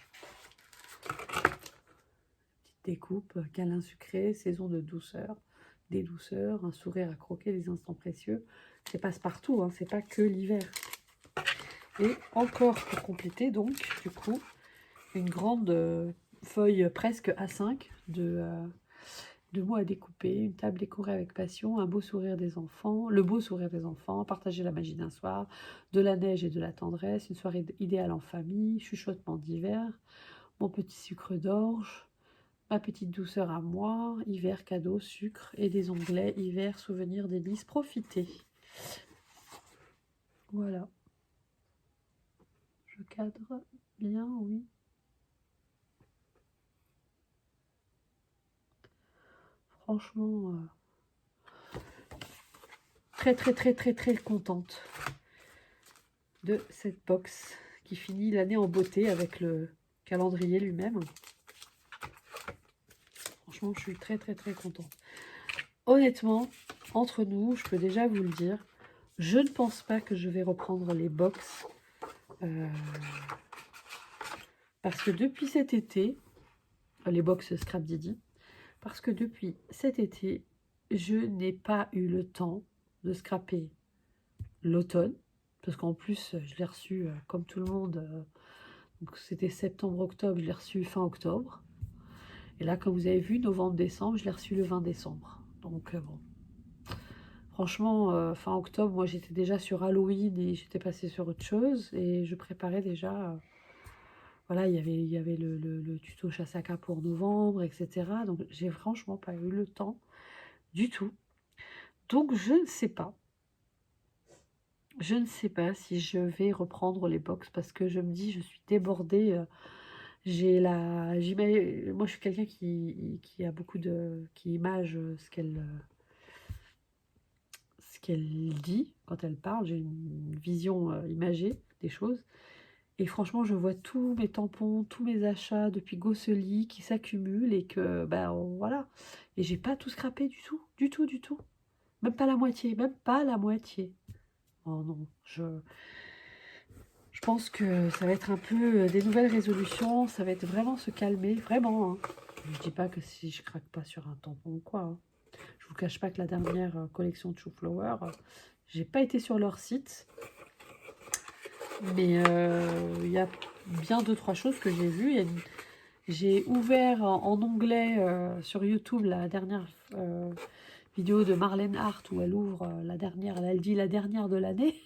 Petite découpe, câlin sucré, saison de douceur, des douceurs, un sourire à croquer, des instants précieux. Ça passe partout, hein, c'est pas que l'hiver. Et encore pour compléter, donc, du coup, une grande feuille presque A5 de mots à découper, une table décorée avec passion, un beau sourire des enfants, le beau sourire des enfants, partager la magie d'un soir, de la neige et de la tendresse, une soirée idéale en famille, chuchotement d'hiver, mon petit sucre d'orge, ma petite douceur à moi, hiver, cadeau, sucre et des onglets, hiver, souvenirs, délices, profitez. Voilà. Je cadre bien, oui. Franchement, très, très, très, très, très contente de cette box qui finit l'année en beauté avec le calendrier lui-même. Franchement, je suis très, très, très contente. Honnêtement, entre nous, je peux déjà vous le dire, je ne pense pas que je vais reprendre les box parce que depuis cet été, les box Scrap Didi, parce que depuis cet été, je n'ai pas eu le temps de scraper l'automne, parce qu'en plus, je l'ai reçu comme tout le monde, donc c'était septembre-octobre, je l'ai reçu fin octobre. Et là, comme vous avez vu, novembre-décembre, je l'ai reçu le 20 décembre. Donc bon, franchement, fin octobre, moi j'étais déjà sur Halloween et j'étais passée sur autre chose. Et je préparais déjà, voilà, il y avait le tuto Chasaka pour novembre, etc. Donc j'ai franchement pas eu le temps du tout. Donc je ne sais pas. Je ne sais pas si je vais reprendre les box parce que je me dis, je suis débordée. Moi, je suis quelqu'un qui a beaucoup qui image ce qu'elle dit quand elle parle. J'ai une vision imagée des choses. Et franchement, je vois tous mes tampons, tous mes achats depuis Gossely qui s'accumulent et que, voilà. Et j'ai pas tout scrappé du tout, du tout, du tout. Même pas la moitié, même pas la moitié. Oh non, je pense que ça va être un peu des nouvelles résolutions, ça va être vraiment se calmer, vraiment. Hein. Je dis pas que si je craque pas sur un tampon ou quoi. Hein. Je vous cache pas que la dernière collection de Chou Flower, j'ai pas été sur leur site. Mais il y a bien 2-3 choses que j'ai vues. J'ai ouvert en onglet sur YouTube la dernière vidéo de Marlène Hart où elle ouvre la dernière, elle dit la dernière de l'année.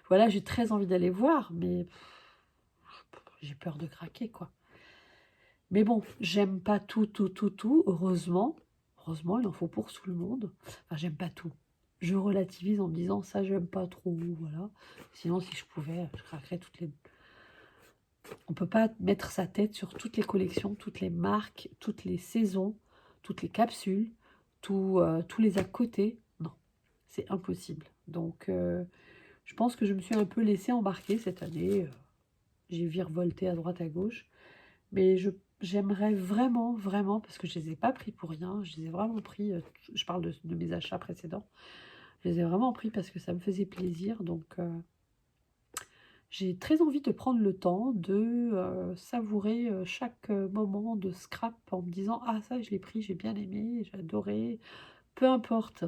Voilà, j'ai très envie d'aller voir, mais j'ai peur de craquer, quoi. Mais bon, j'aime pas tout, tout, tout, tout, heureusement. Heureusement, il en faut pour tout le monde. Enfin, j'aime pas tout. Je relativise en me disant, ça, j'aime pas trop, voilà. Sinon, si je pouvais, je craquerais toutes les... On peut pas mettre sa tête sur toutes les collections, toutes les marques, toutes les saisons, toutes les capsules, tous les à côté. Non, c'est impossible. Donc, je pense que je me suis un peu laissée embarquer cette année. J'ai virevolté à droite, à gauche. Mais j'aimerais vraiment, vraiment, parce que je ne les ai pas pris pour rien, je les ai vraiment pris, je parle de mes achats précédents, je les ai vraiment pris parce que ça me faisait plaisir. Donc, j'ai très envie de prendre le temps de savourer chaque moment de scrap en me disant « Ah, ça, je l'ai pris, j'ai bien aimé, j'ai adoré. » Peu importe,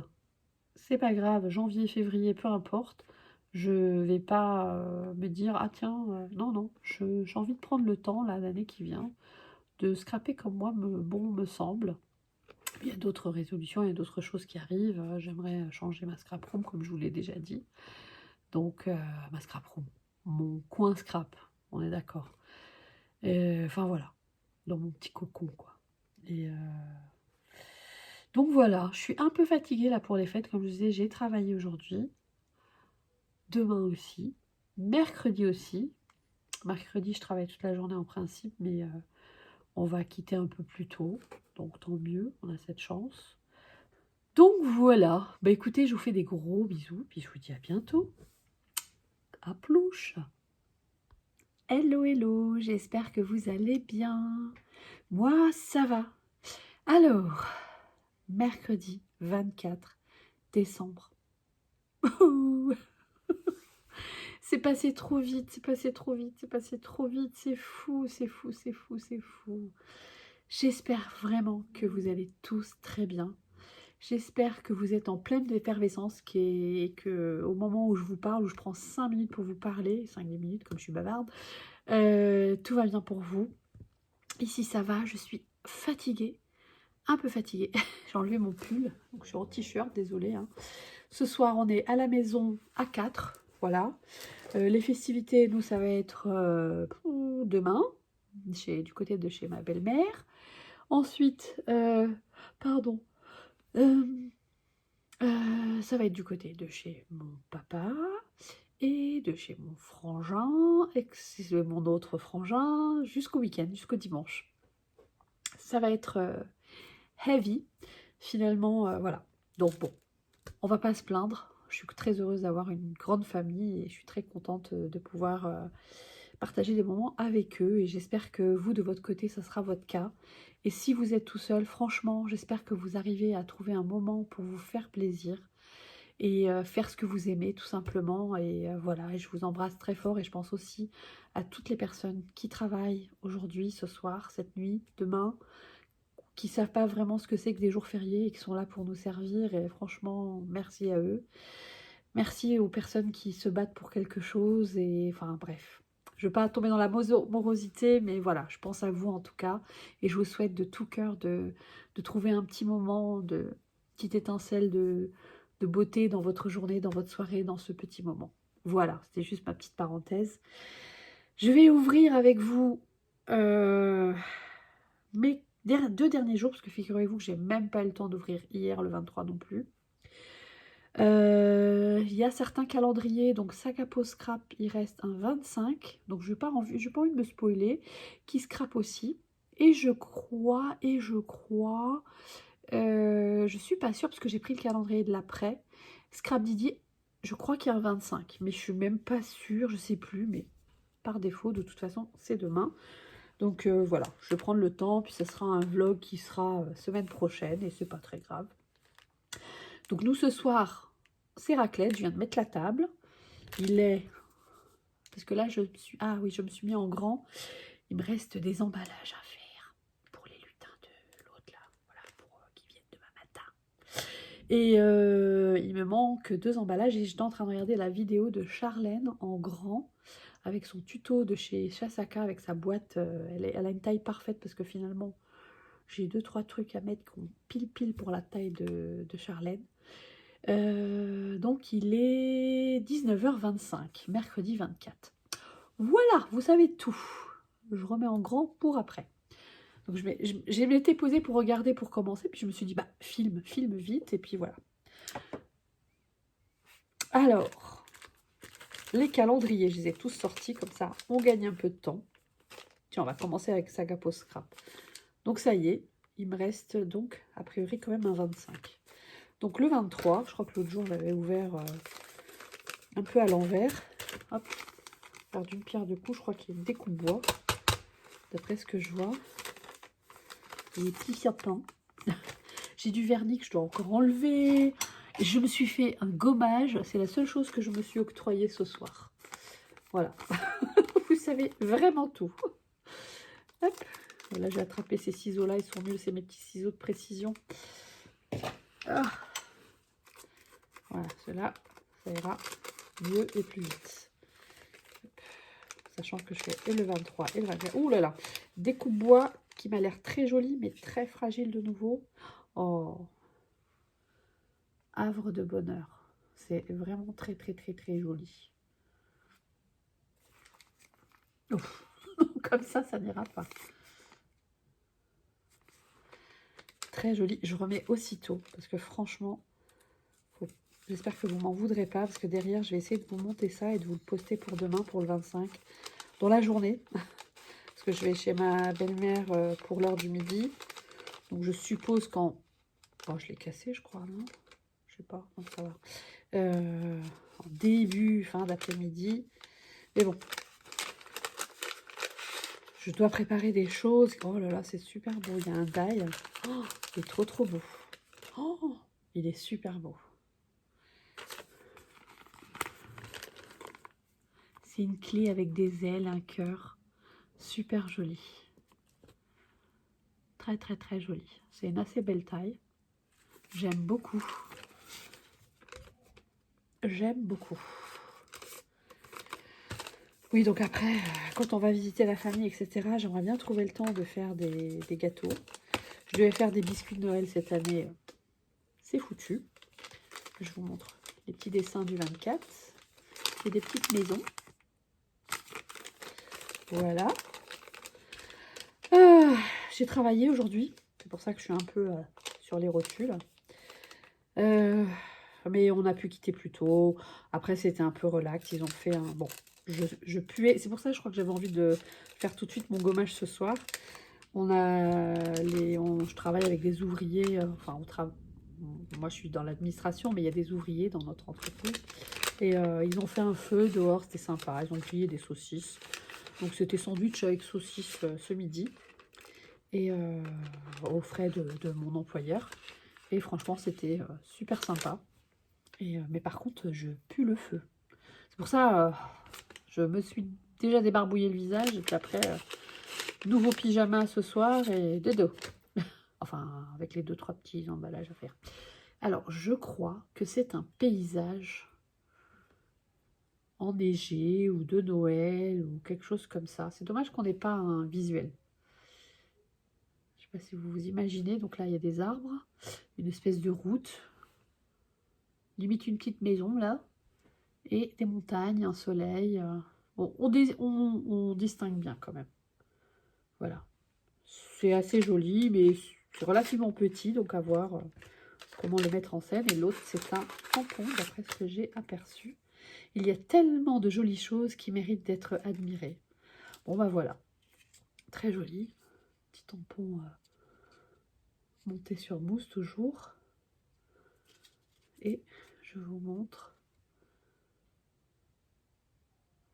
c'est pas grave, janvier, février, peu importe. Je vais pas me dire « Ah tiens, non, non, j'ai envie de prendre le temps, là, l'année qui vient, de scraper comme moi bon me semble. » Il y a d'autres résolutions, il y a d'autres choses qui arrivent. J'aimerais changer ma scrap room, comme je vous l'ai déjà dit. Donc, ma scrap room, mon coin scrap, on est d'accord. Enfin, voilà, dans mon petit cocon, quoi. Et donc, voilà, je suis un peu fatiguée, là, pour les fêtes. Comme je disais, j'ai travaillé aujourd'hui. Demain aussi. Mercredi aussi. Mercredi, je travaille toute la journée en principe, mais on va quitter un peu plus tôt. Donc, tant mieux, on a cette chance. Donc voilà, bah écoutez, je vous fais des gros bisous, puis je vous dis à bientôt. À plouche. Hello, hello, j'espère que vous allez bien. Moi, ça va. Alors, mercredi 24 décembre. C'est passé trop vite, c'est passé trop vite, c'est passé trop vite, c'est fou, c'est fou, c'est fou, c'est fou. J'espère vraiment que vous allez tous très bien. J'espère que vous êtes en pleine effervescence et que au moment où je vous parle, où je prends 5 minutes pour vous parler, 5-10 minutes comme je suis bavarde, tout va bien pour vous. Ici ça va, je suis fatiguée, un peu fatiguée. J'ai enlevé mon pull, donc je suis en t-shirt, désolée. Hein. Ce soir on est à la maison à 4, voilà. Les festivités, nous ça va être demain, du côté de chez ma belle-mère. Ensuite, pardon, ça va être du côté de chez mon papa et de chez mon frangin, mon autre frangin, jusqu'au week-end, jusqu'au dimanche. Ça va être heavy, finalement, voilà. Donc bon, on va pas se plaindre. Je suis très heureuse d'avoir une grande famille et je suis très contente de pouvoir partager des moments avec eux. Et j'espère que vous, de votre côté, ça sera votre cas. Et si vous êtes tout seul, franchement, j'espère que vous arrivez à trouver un moment pour vous faire plaisir et faire ce que vous aimez tout simplement. Et voilà, et je vous embrasse très fort et je pense aussi à toutes les personnes qui travaillent aujourd'hui, ce soir, cette nuit, demain, qui ne savent pas vraiment ce que c'est que des jours fériés et qui sont là pour nous servir. Et franchement, merci à eux. Merci aux personnes qui se battent pour quelque chose. Et enfin bref, je ne veux pas tomber dans la morosité, mais voilà, je pense à vous en tout cas. Et je vous souhaite de tout cœur de trouver un petit moment, de petite étincelle de beauté dans votre journée, dans votre soirée, dans ce petit moment. Voilà, c'était juste ma petite parenthèse. Je vais ouvrir avec vous mes 2 derniers jours, parce que figurez-vous que j'ai même pas eu le temps d'ouvrir hier, le 23 non plus. Il y a certains calendriers, donc sac à peau scrap, il reste un 25, donc je n'ai pas envie de me spoiler, qui scrap aussi. Et je crois, je suis pas sûre parce que j'ai pris le calendrier de l'après. Scrap Didier, je crois qu'il y a un 25, mais je suis même pas sûre, je sais plus, mais par défaut. De toute façon, c'est demain. Donc voilà, je vais prendre le temps, puis ce sera un vlog qui sera semaine prochaine, et c'est pas très grave. Donc nous, ce soir, c'est raclette, je viens de mettre la table. Il est... Parce que là, je me suis... Ah oui, je me suis mis en grand. Il me reste des emballages à faire pour les lutins de l'autre, là. Voilà, pour qu'ils viennent demain matin. Et il me manque 2 emballages, et j'étais en train de regarder la vidéo de Charlène en grand, avec son tuto de chez Chasaka, avec sa boîte. Elle a une taille parfaite, parce que finalement, j'ai 2-3 trucs à mettre qui ont pile pour la taille de Charlène. Donc il est 19h25, mercredi 24. Voilà, vous savez tout. Je remets en grand pour après. Donc j'ai m'étais posée pour regarder pour commencer, puis je me suis dit, bah filme vite, et puis voilà. Alors, les calendriers, je les ai tous sortis, comme ça on gagne un peu de temps. Tiens, on va commencer avec Saga Post Scrap. Donc ça y est, il me reste donc a priori quand même un 25. Donc le 23, je crois que l'autre jour on l'avait ouvert un peu à l'envers. Hop, faire d'une pierre deux coups, je crois qu'il y a des coups de bois, d'après ce que je vois. Et des petits serpents. J'ai du vernis que je dois encore enlever. Je me suis fait un gommage, c'est la seule chose que je me suis octroyée ce soir. Voilà. Vous savez vraiment tout. Hop. Là, j'ai attrapé ces ciseaux-là, ils sont nuls, c'est mes petits ciseaux de précision. Ah. Voilà, ceux-là, ça ira mieux et plus vite. Sachant que je fais et le 23 et le 24. Ouh là là, des coups de bois qui m'a l'air très joli, mais très fragile de nouveau. Oh, havre de bonheur. C'est vraiment très joli. Ouf. Comme ça n'ira pas. Très joli. Je remets aussitôt, parce que franchement, j'espère que vous m'en voudrez pas, parce que derrière, je vais essayer de vous monter ça et de vous le poster pour demain, pour le 25, dans la journée. Parce que je vais chez ma belle-mère pour l'heure du midi. Donc je suppose qu'en... Oh, je l'ai cassé, je crois, non? Je sais pas, donc ça va. En début, fin d'après-midi. Mais bon. Je dois préparer des choses. Oh là là, c'est super beau. Il y a un die. Oh, il est trop beau. Oh, il est super beau. C'est une clé avec des ailes, un cœur. Super joli. Très joli. C'est une assez belle taille. J'aime beaucoup. J'aime beaucoup. Oui, donc après, quand on va visiter la famille, etc., j'aimerais bien trouver le temps de faire des gâteaux. Je devais faire des biscuits de Noël cette année. C'est foutu. Je vous montre les petits dessins du 24. C'est des petites maisons. Voilà. J'ai travaillé aujourd'hui. C'est pour ça que je suis un peu sur les rotules. Mais on a pu quitter plus tôt. Après, c'était un peu relax. Ils ont fait un... Bon, je puais. C'est pour ça que je crois que j'avais envie de faire tout de suite mon gommage ce soir. Je travaille avec des ouvriers. Moi, je suis dans l'administration, mais il y a des ouvriers dans notre entreprise. Et ils ont fait un feu dehors. C'était sympa. Ils ont grillé des saucisses. Donc, c'était sandwich avec saucisses ce midi. Et aux frais de mon employeur. Et franchement, c'était super sympa. Mais par contre, je pue le feu. C'est pour ça, je me suis déjà débarbouillé le visage. Et puis après, nouveau pyjama ce soir et dodo. Enfin, avec les 2-3 petits emballages à faire. Alors, je crois que c'est un paysage enneigé ou de Noël ou quelque chose comme ça. C'est dommage qu'on n'ait pas un visuel. Je ne sais pas si vous vous imaginez. Donc là, il y a des arbres, une espèce de route. Limite une petite maison là. Et des montagnes, un soleil. Bon, on distingue bien quand même. Voilà. C'est assez joli, mais c'est relativement petit, donc à voir comment le mettre en scène. Et l'autre, c'est un tampon, d'après ce que j'ai aperçu. Il y a tellement de jolies choses qui méritent d'être admirées. Bon, bah voilà. Très joli. Petit tampon monté sur mousse, toujours. Et je vous montre.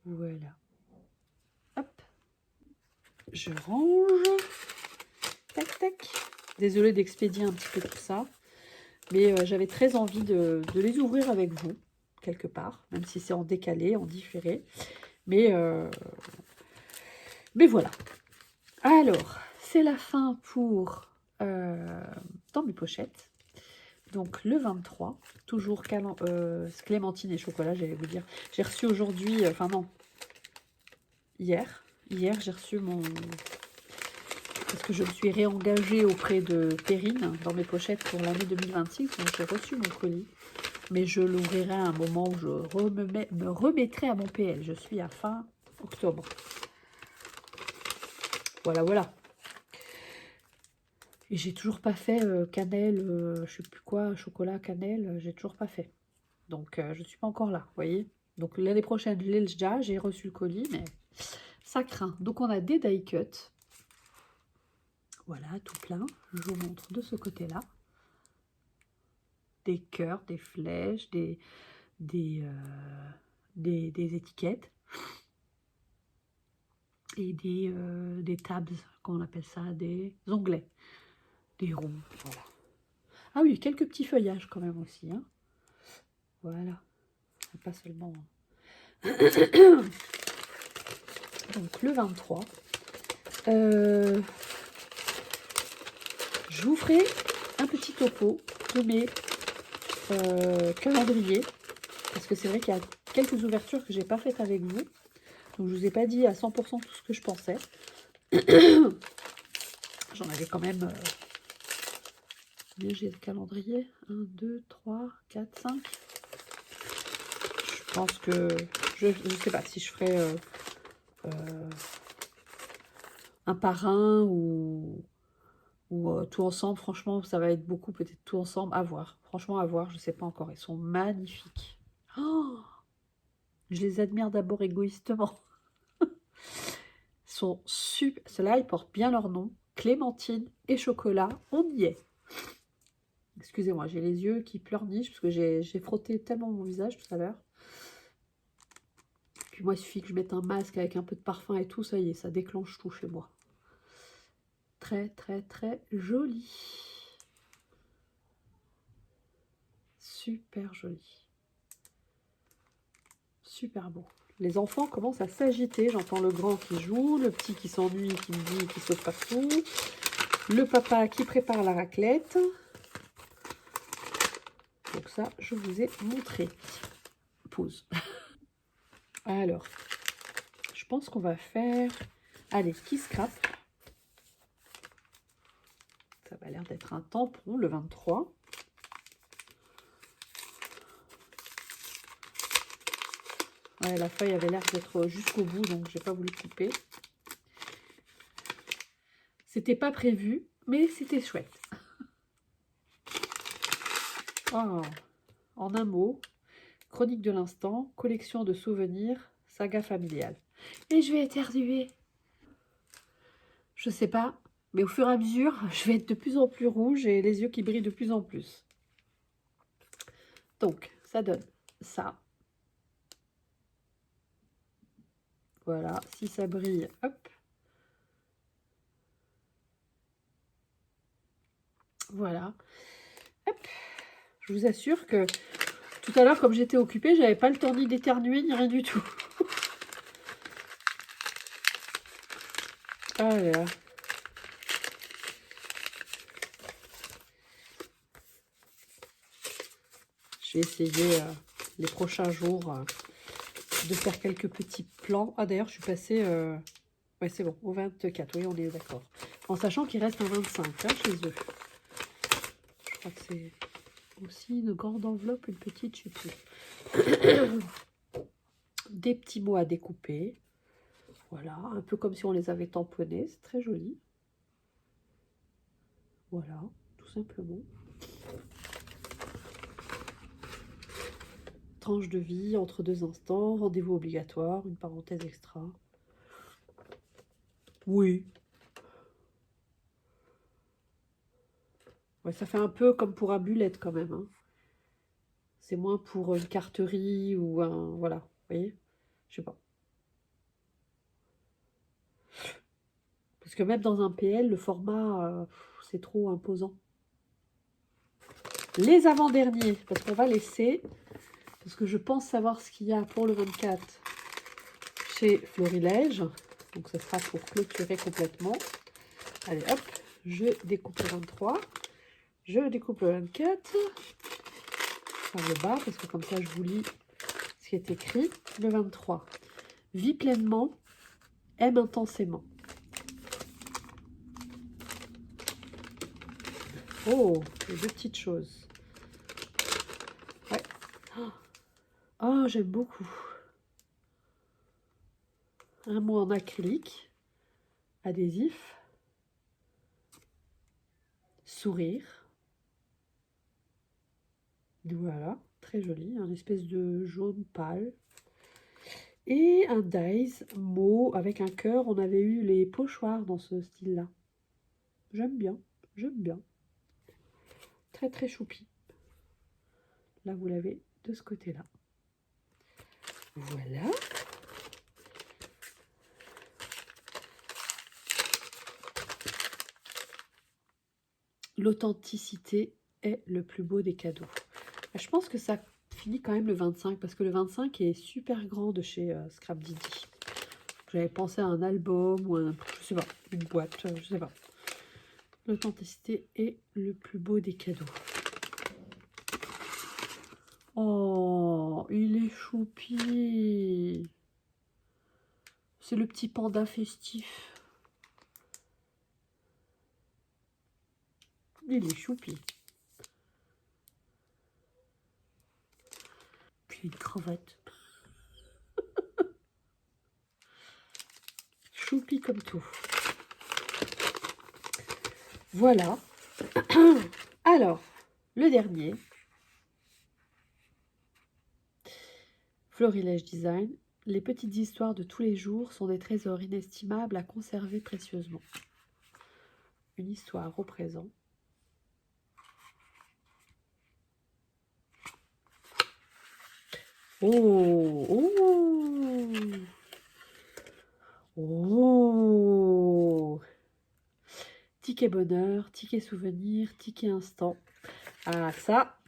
Voilà. je range. Tac, tac. Désolée d'expédier un petit peu tout ça. Mais j'avais très envie de les ouvrir avec vous, quelque part. Même si c'est en décalé, en différé. Mais voilà. Alors, c'est la fin pour dans mes pochettes. Donc le 23, toujours clémentine et chocolat, j'allais vous dire. J'ai reçu aujourd'hui, enfin non, hier j'ai reçu mon... Parce que je me suis réengagée auprès de Perrine dans mes pochettes pour l'année 2026. Donc j'ai reçu mon colis. Mais je l'ouvrirai à un moment où je me remettrai à mon PL. Je suis à fin octobre. Voilà, voilà. Et j'ai toujours pas fait cannelle, je sais plus quoi, chocolat, cannelle, j'ai toujours pas fait. Donc je suis pas encore là, vous voyez. Donc l'année prochaine, je l'ai déjà, j'ai reçu le colis, mais ça craint. Donc on a des die cuts. Voilà, tout plein. Je vous montre de ce côté-là. Des cœurs, des flèches, des étiquettes. Et des tabs, qu'on appelle ça, des onglets. Des ronds, voilà. Ah oui, quelques petits feuillages quand même aussi, hein. Voilà. Pas seulement... Donc le 23. Je vous ferai un petit topo de mes calendriers. Parce que c'est vrai qu'il y a quelques ouvertures que j'ai pas faites avec vous. Donc je vous ai pas dit à 100% tout ce que je pensais. J'en avais quand même... J'ai le calendrier. 1, 2, 3, 4, 5. Je pense que... Je ne sais pas si je ferai un par un ou tout ensemble. Franchement, ça va être beaucoup, peut-être tout ensemble. À voir. Franchement, à voir. Je ne sais pas encore. Ils sont magnifiques. Oh, je les admire d'abord égoïstement. Ils sont super. Ceux-là, ils portent bien leur nom. Clémentine et chocolat. On y est. Excusez-moi, j'ai les yeux qui pleurnichent parce que j'ai frotté tellement mon visage tout à l'heure. Puis moi, il suffit que je mette un masque avec un peu de parfum et tout, ça y est, ça déclenche tout chez moi. Très, très, très joli. Super joli. Super beau. Les enfants commencent à s'agiter. J'entends le grand qui joue, le petit qui s'ennuie, qui me dit, qui saute partout. Le papa qui prépare la raclette. Donc ça, je vous ai montré. Pause. Alors, je pense qu'on va faire... Allez, qui scrape. Ça va l'air d'être un tampon, le 23. Ouais, la feuille avait l'air d'être jusqu'au bout, donc j'ai pas voulu couper. C'était pas prévu, mais c'était chouette. Oh, en un mot, chronique de l'instant, collection de souvenirs, saga familiale. Et je vais éternuer. Je sais pas, mais au fur et à mesure, je vais être de plus en plus rouge et les yeux qui brillent de plus en plus. Donc, ça donne ça. Voilà, si ça brille, hop. Voilà. Hop. Je vous assure que tout à l'heure, comme j'étais occupée, j'avais pas le temps ni d'éternuer, ni rien du tout. Ah là là. Je vais essayer les prochains jours de faire quelques petits plans. Ah d'ailleurs, je suis passée... Ouais, c'est bon, au 24. Oui, on est d'accord. En sachant qu'il reste un 25 hein, chez eux. Je crois que c'est aussi une grande enveloppe, une petite, je sais plus. Des petits mots à découper. Voilà, un peu comme si on les avait tamponnés. C'est très joli. Voilà, tout simplement. Tranche de vie, entre deux instants, rendez-vous obligatoire, une parenthèse extra. Oui. Ouais, ça fait un peu comme pour un bullet quand même. Hein. C'est moins pour une carterie ou un... Voilà, vous voyez? Je sais pas. Parce que même dans un PL, le format, c'est trop imposant. Les avant-derniers, parce qu'on va laisser, parce que je pense savoir ce qu'il y a pour le 24 chez Florilège. Donc, ce sera pour clôturer complètement. Allez, hop, je découpe le 23. Je découpe le 24 par le bas, parce que comme ça, je vous lis ce qui est écrit. Le 23. Vis pleinement, aime intensément. Oh, les deux petites choses. Ouais. Oh, j'aime beaucoup. Un mot en acrylique, adhésif, sourire. Voilà, très joli, un espèce de jaune pâle. Et un dies mot avec un cœur. On avait eu les pochoirs dans ce style-là. J'aime bien, j'aime bien. Très très choupi. Là, vous l'avez de ce côté-là. Voilà. L'authenticité est le plus beau des cadeaux. Je pense que ça finit quand même le 25, parce que le 25 est super grand de chez Scrap Didi. J'avais pensé à un album ou je sais pas, une boîte, je sais pas. L'authenticité est le plus beau des cadeaux. Oh, il est choupi. C'est le petit panda festif. Il est choupi. Puis une cravate. Choupi comme tout. Voilà. Alors, le dernier. Florilège Design. Les petites histoires de tous les jours sont des trésors inestimables à conserver précieusement. Une histoire au présent. Oh, oh, oh. Ticket bonheur, ticket souvenir, ticket instant. Ah ça,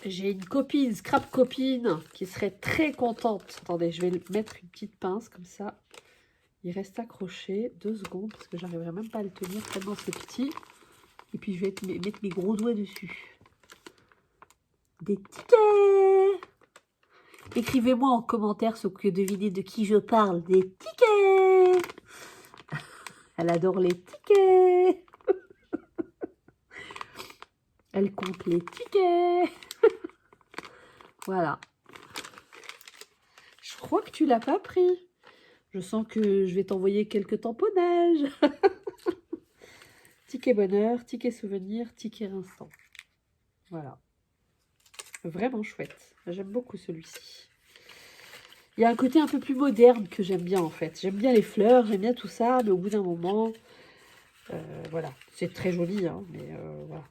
j'ai une copine, scrap copine, qui serait très contente. Attendez, je vais mettre une petite pince comme ça. Il reste accroché 2 secondes parce que j'arriverai même pas à le tenir tellement c'est petit. Et puis je vais mettre mes gros doigts dessus. Des tickets! Écrivez-moi en commentaire ce que devinez de qui je parle. Des tickets! Elle adore les tickets! Elle compte les tickets! Voilà. Je crois que tu l'as pas pris. Je sens que je vais t'envoyer quelques tamponnages. Ticket bonheur, ticket souvenir, ticket instant. Voilà. Vraiment chouette. J'aime beaucoup celui-ci. Il y a un côté un peu plus moderne que j'aime bien en fait. J'aime bien les fleurs, j'aime bien tout ça, mais au bout d'un moment, voilà. C'est très joli, hein, mais voilà.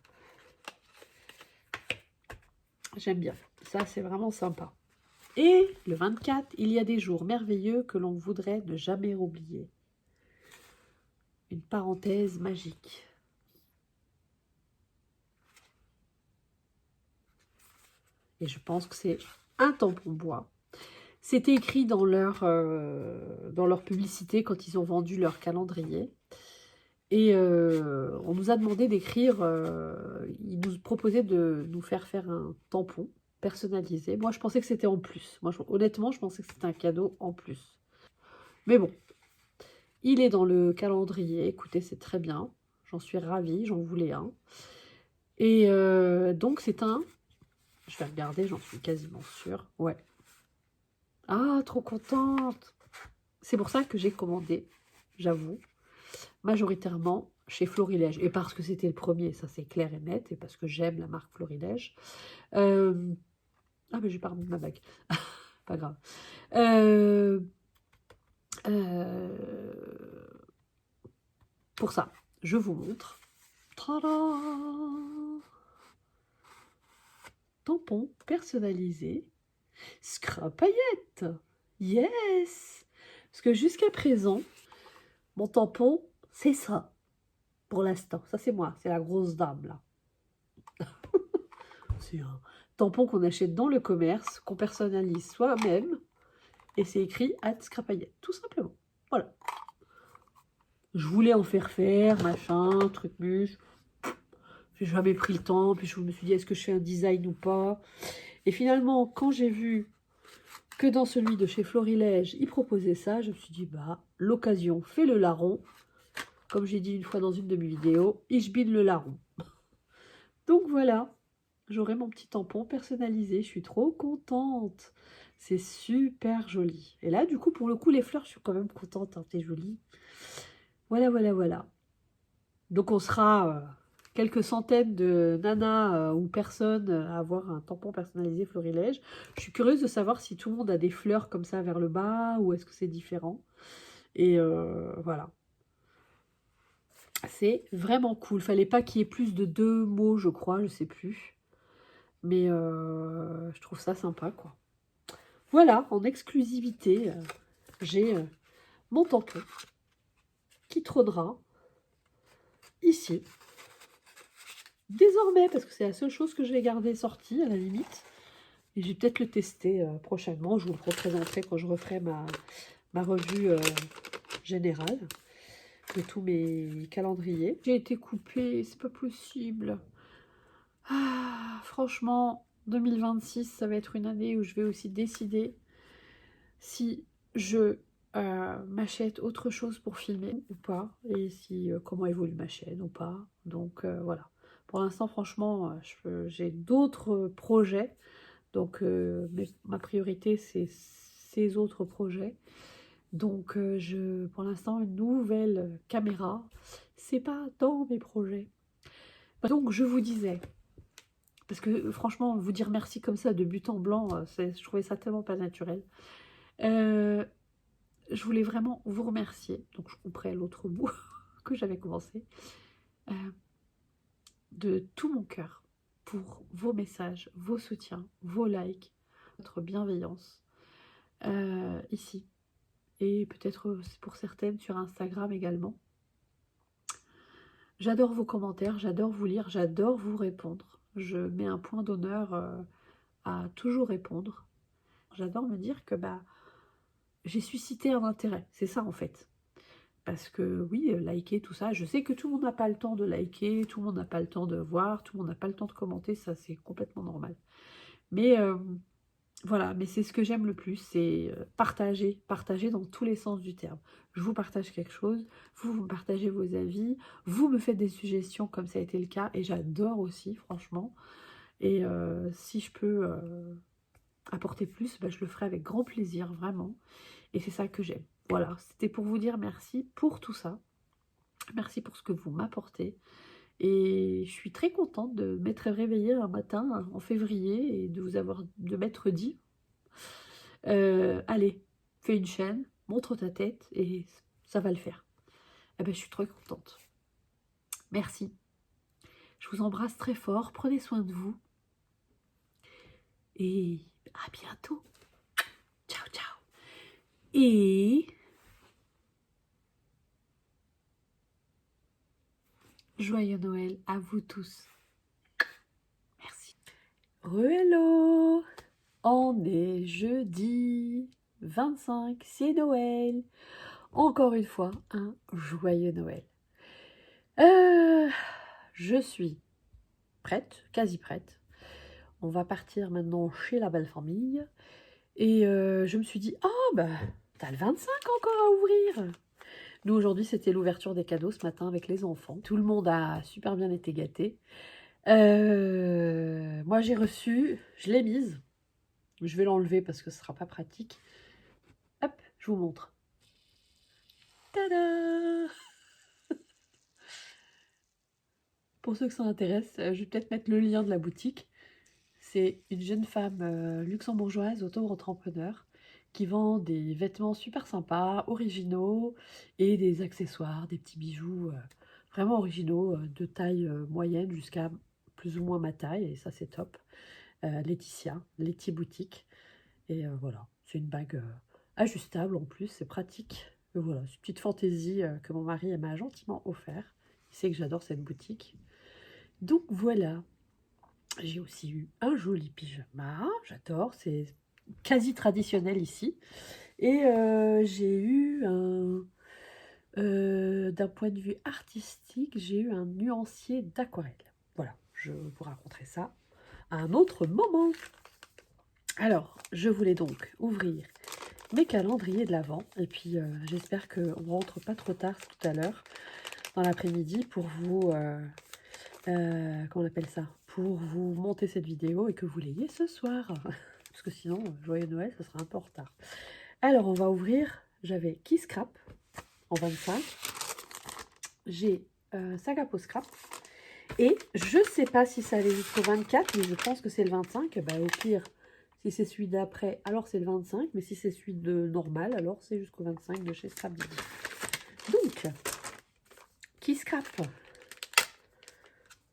J'aime bien. Ça, c'est vraiment sympa. Et le 24, il y a des jours merveilleux que l'on voudrait ne jamais oublier. Une parenthèse magique. Et je pense que c'est un tampon bois. C'était écrit dans leur publicité quand ils ont vendu leur calendrier. Et on nous a demandé d'écrire, ils nous proposaient de nous faire un tampon personnalisé. Moi, je pensais que c'était en plus. Moi, honnêtement, je pensais que c'était un cadeau en plus. Mais bon, il est dans le calendrier. Écoutez, c'est très bien. J'en suis ravie, j'en voulais un. Et donc, c'est un... Je vais regarder, j'en suis quasiment sûre. Ouais. Ah, trop contente! C'est pour ça que j'ai commandé, j'avoue, majoritairement chez Florilège. Et parce que c'était le premier, ça c'est clair et net, et parce que j'aime la marque Florilège. Ah, mais j'ai pas remis ma bague. Pas grave. Pour ça, je vous montre. Tada! Tampon personnalisé. Scrap paillettes. Yes! Parce que jusqu'à présent, Mon tampon, c'est ça, pour l'instant. Ça, c'est moi, c'est la grosse dame, là. C'est un tampon qu'on achète dans le commerce, qu'on personnalise soi-même, et c'est écrit « Scrapayette », tout simplement. Voilà. Je voulais en faire, machin, truc mus. J'ai jamais pris le temps, puis je me suis dit, est-ce que je fais un design ou pas? Et finalement, quand j'ai vu que dans celui de chez Florilège, ils proposaient ça, je me suis dit, bah, l'occasion fait le larron. Comme j'ai dit une fois dans une de mes vidéos, ich bin le larron. Donc voilà, j'aurai mon petit tampon personnalisé, je suis trop contente. C'est super joli. Et là, du coup, pour le coup, les fleurs, je suis quand même contente, hein, c'est joli. Voilà, voilà, voilà. Donc on sera quelques centaines de nanas ou personnes à avoir un tampon personnalisé Florilège. Je suis curieuse de savoir si tout le monde a des fleurs comme ça vers le bas ou est-ce que c'est différent. Et voilà. C'est vraiment cool. Fallait pas qu'il y ait plus de 2 mots, je crois, je sais plus. Mais je trouve ça sympa, quoi. Voilà, en exclusivité, j'ai mon tampon qui trônera ici. Désormais, parce que c'est la seule chose que je vais garder sortie, à la limite. Et je vais peut-être le tester prochainement. Je vous le représenterai quand je referai ma revue générale de tous mes calendriers. J'ai été coupée, c'est pas possible. Ah, franchement, 2026, ça va être une année où je vais aussi décider si je m'achète autre chose pour filmer ou pas, et si comment évolue ma chaîne ou pas. Donc voilà. Pour l'instant, franchement, j'ai d'autres projets. Donc ma priorité, c'est ces autres projets. Donc pour l'instant, une nouvelle caméra, c'est pas dans mes projets. Donc je vous disais, parce que franchement, vous dire merci comme ça de but en blanc, je trouvais ça tellement pas naturel. Je voulais vraiment vous remercier, donc je couperai l'autre bout que j'avais commencé, de tout mon cœur pour vos messages, vos soutiens, vos likes, votre bienveillance ici. Et peut-être pour certaines sur Instagram également. J'adore vos commentaires, j'adore vous lire, j'adore vous répondre. Je mets un point d'honneur à toujours répondre. J'adore me dire que j'ai suscité un intérêt, c'est ça en fait. Parce que oui, liker, tout ça, je sais que tout le monde n'a pas le temps de liker, tout le monde n'a pas le temps de voir, tout le monde n'a pas le temps de commenter, ça c'est complètement normal. Mais voilà, mais c'est ce que j'aime le plus, c'est partager, partager dans tous les sens du terme. Je vous partage quelque chose, vous me partagez vos avis, vous me faites des suggestions comme ça a été le cas, et j'adore aussi, franchement. Et si je peux apporter plus, je le ferai avec grand plaisir, vraiment. Et c'est ça que j'aime. Voilà, c'était pour vous dire merci pour tout ça. Merci pour ce que vous m'apportez. Et je suis très contente de m'être réveillée un matin en février et de m'être dit allez, fais une chaîne, montre ta tête et ça va le faire. Eh ben, je suis très contente. Merci. Je vous embrasse très fort. Prenez soin de vous. Et à bientôt. Ciao, ciao. Et joyeux Noël à vous tous. Merci. Hello. On est jeudi 25, c'est Noël. Encore une fois, un joyeux Noël. Je suis prête, quasi prête. On va partir maintenant chez la belle famille. Et je me suis dit, oh t'as le 25 encore à ouvrir. Nous aujourd'hui c'était l'ouverture des cadeaux ce matin avec les enfants. Tout le monde a super bien été gâté. Moi j'ai reçu, je l'ai mise. Je vais l'enlever parce que ce sera pas pratique. Hop, je vous montre. Tada! Pour ceux que ça intéresse, je vais peut-être mettre le lien de la boutique. C'est une jeune femme luxembourgeoise, auto-entrepreneur, qui vend des vêtements super sympas, originaux, et des accessoires, des petits bijoux vraiment originaux, de taille moyenne jusqu'à plus ou moins ma taille, et ça c'est top. Laetitia, Letty Boutique. Et voilà, c'est une bague ajustable en plus, c'est pratique Voilà, c'est une petite fantaisie que mon mari m'a gentiment offert. Il sait que j'adore cette boutique. Donc voilà, j'ai aussi eu un joli pyjama, j'adore, c'est quasi traditionnel ici. Et j'ai eu un, d'un point de vue artistique, j'ai eu un nuancier d'aquarelle. Voilà, je vous raconterai ça à un autre moment. Alors, je voulais donc ouvrir mes calendriers de l'Avent. Et puis, j'espère qu'on ne rentre pas trop tard tout à l'heure, dans l'après-midi, pour vous... comment on appelle ça? Pour vous monter cette vidéo et que vous l'ayez ce soir. Parce que sinon, joyeux Noël, ça sera un peu en retard. Alors, on va ouvrir. J'avais Qui Scrap en 25. J'ai Sagapo Scrap. Et je ne sais pas si ça allait jusqu'au 24, mais je pense que c'est le 25. Bah, au pire, si c'est celui d'après, alors c'est le 25. Mais si c'est celui de normal, alors c'est jusqu'au 25 de chez Scrap Didi. Donc, Qui Scrap?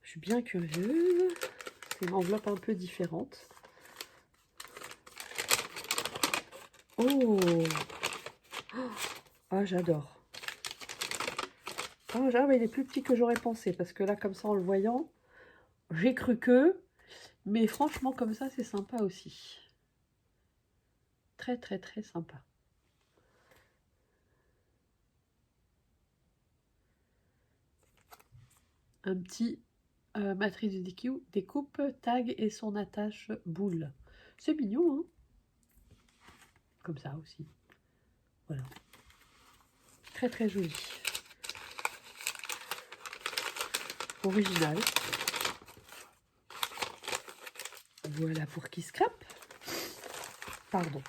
Je suis bien curieuse. C'est une enveloppe un peu différente. Oh! Ah, j'adore. Ah, mais il est plus petit que j'aurais pensé. Parce que là, comme ça, en le voyant, j'ai cru que... Mais franchement, comme ça, c'est sympa aussi. Très, très, très sympa. Un petit matrice de découpe, tag et son attache boule. C'est mignon, hein? Comme ça aussi. Voilà. Très, très joli. Original. Voilà pour Qui Scrap. Pardon.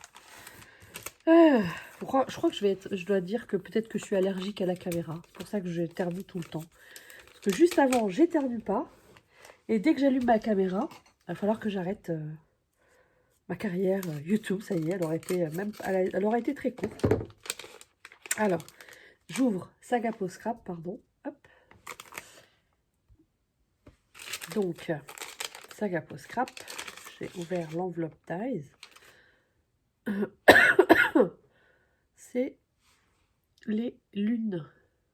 Je crois que je dois dire que peut-être que je suis allergique à la caméra. C'est pour ça que j'éternue tout le temps. Parce que juste avant, j'éternue pas. Et dès que j'allume ma caméra, il va falloir que j'arrête ma carrière YouTube. Ça y est, elle aurait été très courte. Alors, j'ouvre Sagapo Scrap, pardon. Hop. Donc, Sagapo Scrap. J'ai ouvert l'enveloppe Ties. C'est les lunes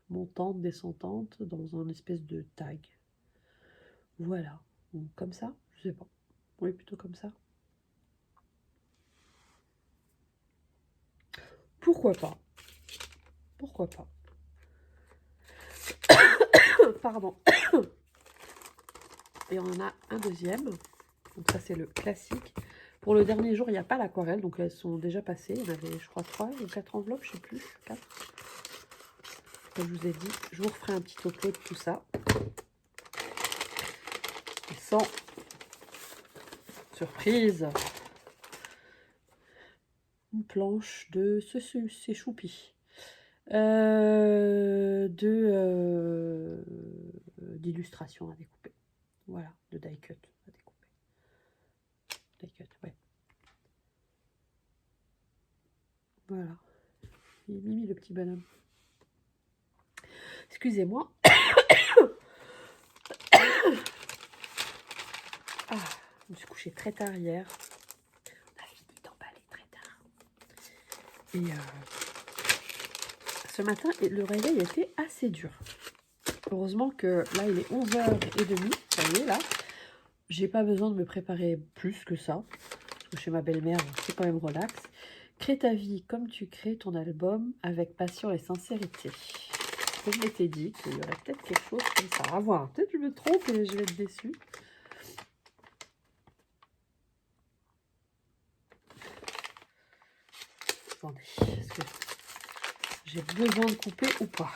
montantes, descendantes dans un espèce de tag. Voilà. Donc, comme ça, je sais pas. Oui, plutôt comme ça. Pourquoi pas? Pourquoi pas? Pardon. Et on en a un deuxième. Donc ça, c'est le classique. Pour le dernier jour, il n'y a pas l'aquarelle. Donc elles sont déjà passées. Il y en avait, je crois, 3 ou 4 enveloppes. Je ne sais plus. 4. Comme je vous ai dit, je vous referai un petit topo de tout ça. Et sans surprise, une planche de c'est choupi. D'illustration à découper. Voilà, de die cut à découper. Die cut, ouais. Voilà. Il est mimi le petit bonhomme. Excusez-moi. Ah, je me suis couchée très tard hier. On a fini d'emballer très tard. Et ce matin, le réveil était assez dur. Heureusement que là, il est 11h30. Ça y est, là. J'ai pas besoin de me préparer plus que ça. Parce que chez ma belle-mère, c'est quand même relax. Crée ta vie comme tu crées ton album avec passion et sincérité. Je m'étais dit qu'il y aurait peut-être quelque chose comme ça. À voir. Peut-être que je me trompe et je vais être déçue. Attendez, est-ce que j'ai besoin de couper ou pas?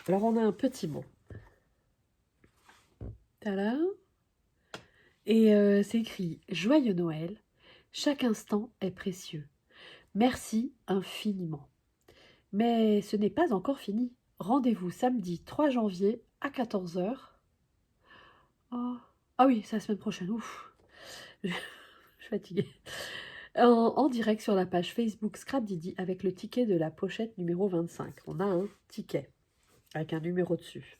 Alors, on a un petit mot. Tada! Et c'est écrit « Joyeux Noël, chaque instant est précieux. Merci infiniment. Mais ce n'est pas encore fini. Rendez-vous samedi 3 janvier à 14h. Oh. Ah oui, c'est la semaine prochaine. Ouf. Je suis fatiguée. En direct sur la page Facebook Scrap Didi avec le ticket de la pochette numéro 25. On a un ticket avec un numéro dessus.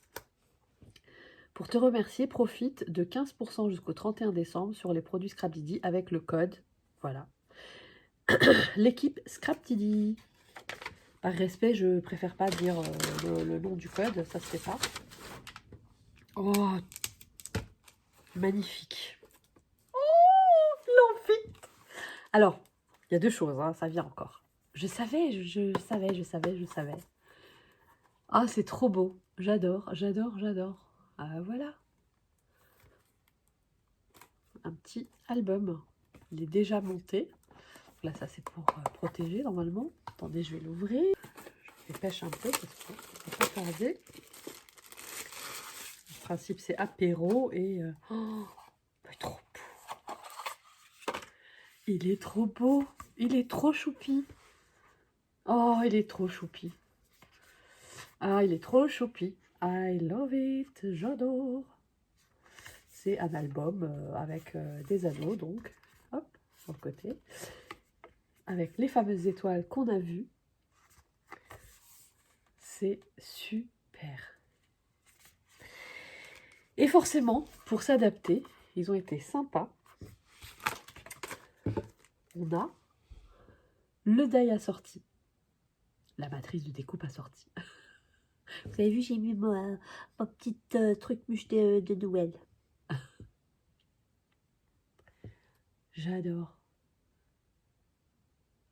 Pour te remercier, profite de 15% jusqu'au 31 décembre sur les produits Scrap Didi avec le code, voilà, l'équipe Scrap Didi. Par respect, je préfère pas dire le nom du code, ça se fait pas. Oh, magnifique. Oh, l'envie. Alors, il y a deux choses, hein, ça vient encore. Je savais, je savais. Ah, c'est trop beau. J'adore. Ah, voilà. Un petit album. Il est déjà monté. Là, ça, c'est pour protéger, normalement. Attendez, je vais l'ouvrir. Je dépêche un peu, parce qu'on ne va pas tarder. Le principe, c'est apéro et... Oh, trop beau. Il est trop beau. Il est trop choupi. Oh, il est trop choupi. Ah, il est trop choupi. I love it. J'adore. C'est un album avec des anneaux, donc. Hop, sur le côté. Avec les fameuses étoiles qu'on a vues. C'est super. Et forcément, pour s'adapter, ils ont été sympas. On a le die assorti. La matrice de découpe assortie. Vous avez vu, j'ai mis mon petit truc mouche de Noël. J'adore.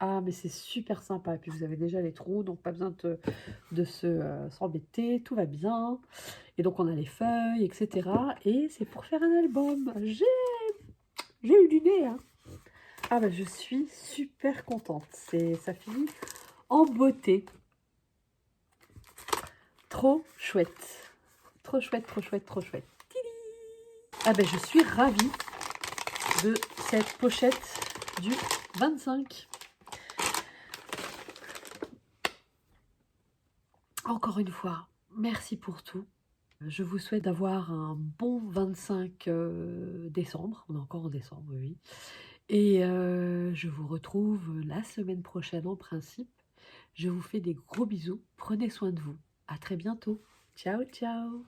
Ah, mais c'est super sympa. Et puis, vous avez déjà les trous, donc pas besoin de s'embêter. Tout va bien. Et donc, on a les feuilles, etc. Et c'est pour faire un album. J'ai eu du nez, hein. Ah, bah, je suis super contente. Ça finit en beauté. Trop chouette. Trop chouette. Tili. Ah, bah, je suis ravie de cette pochette du 25. Encore une fois, merci pour tout. Je vous souhaite d'avoir un bon 25 décembre. On est encore en décembre, oui. Et je vous retrouve la semaine prochaine en principe. Je vous fais des gros bisous. Prenez soin de vous. À très bientôt. Ciao, ciao.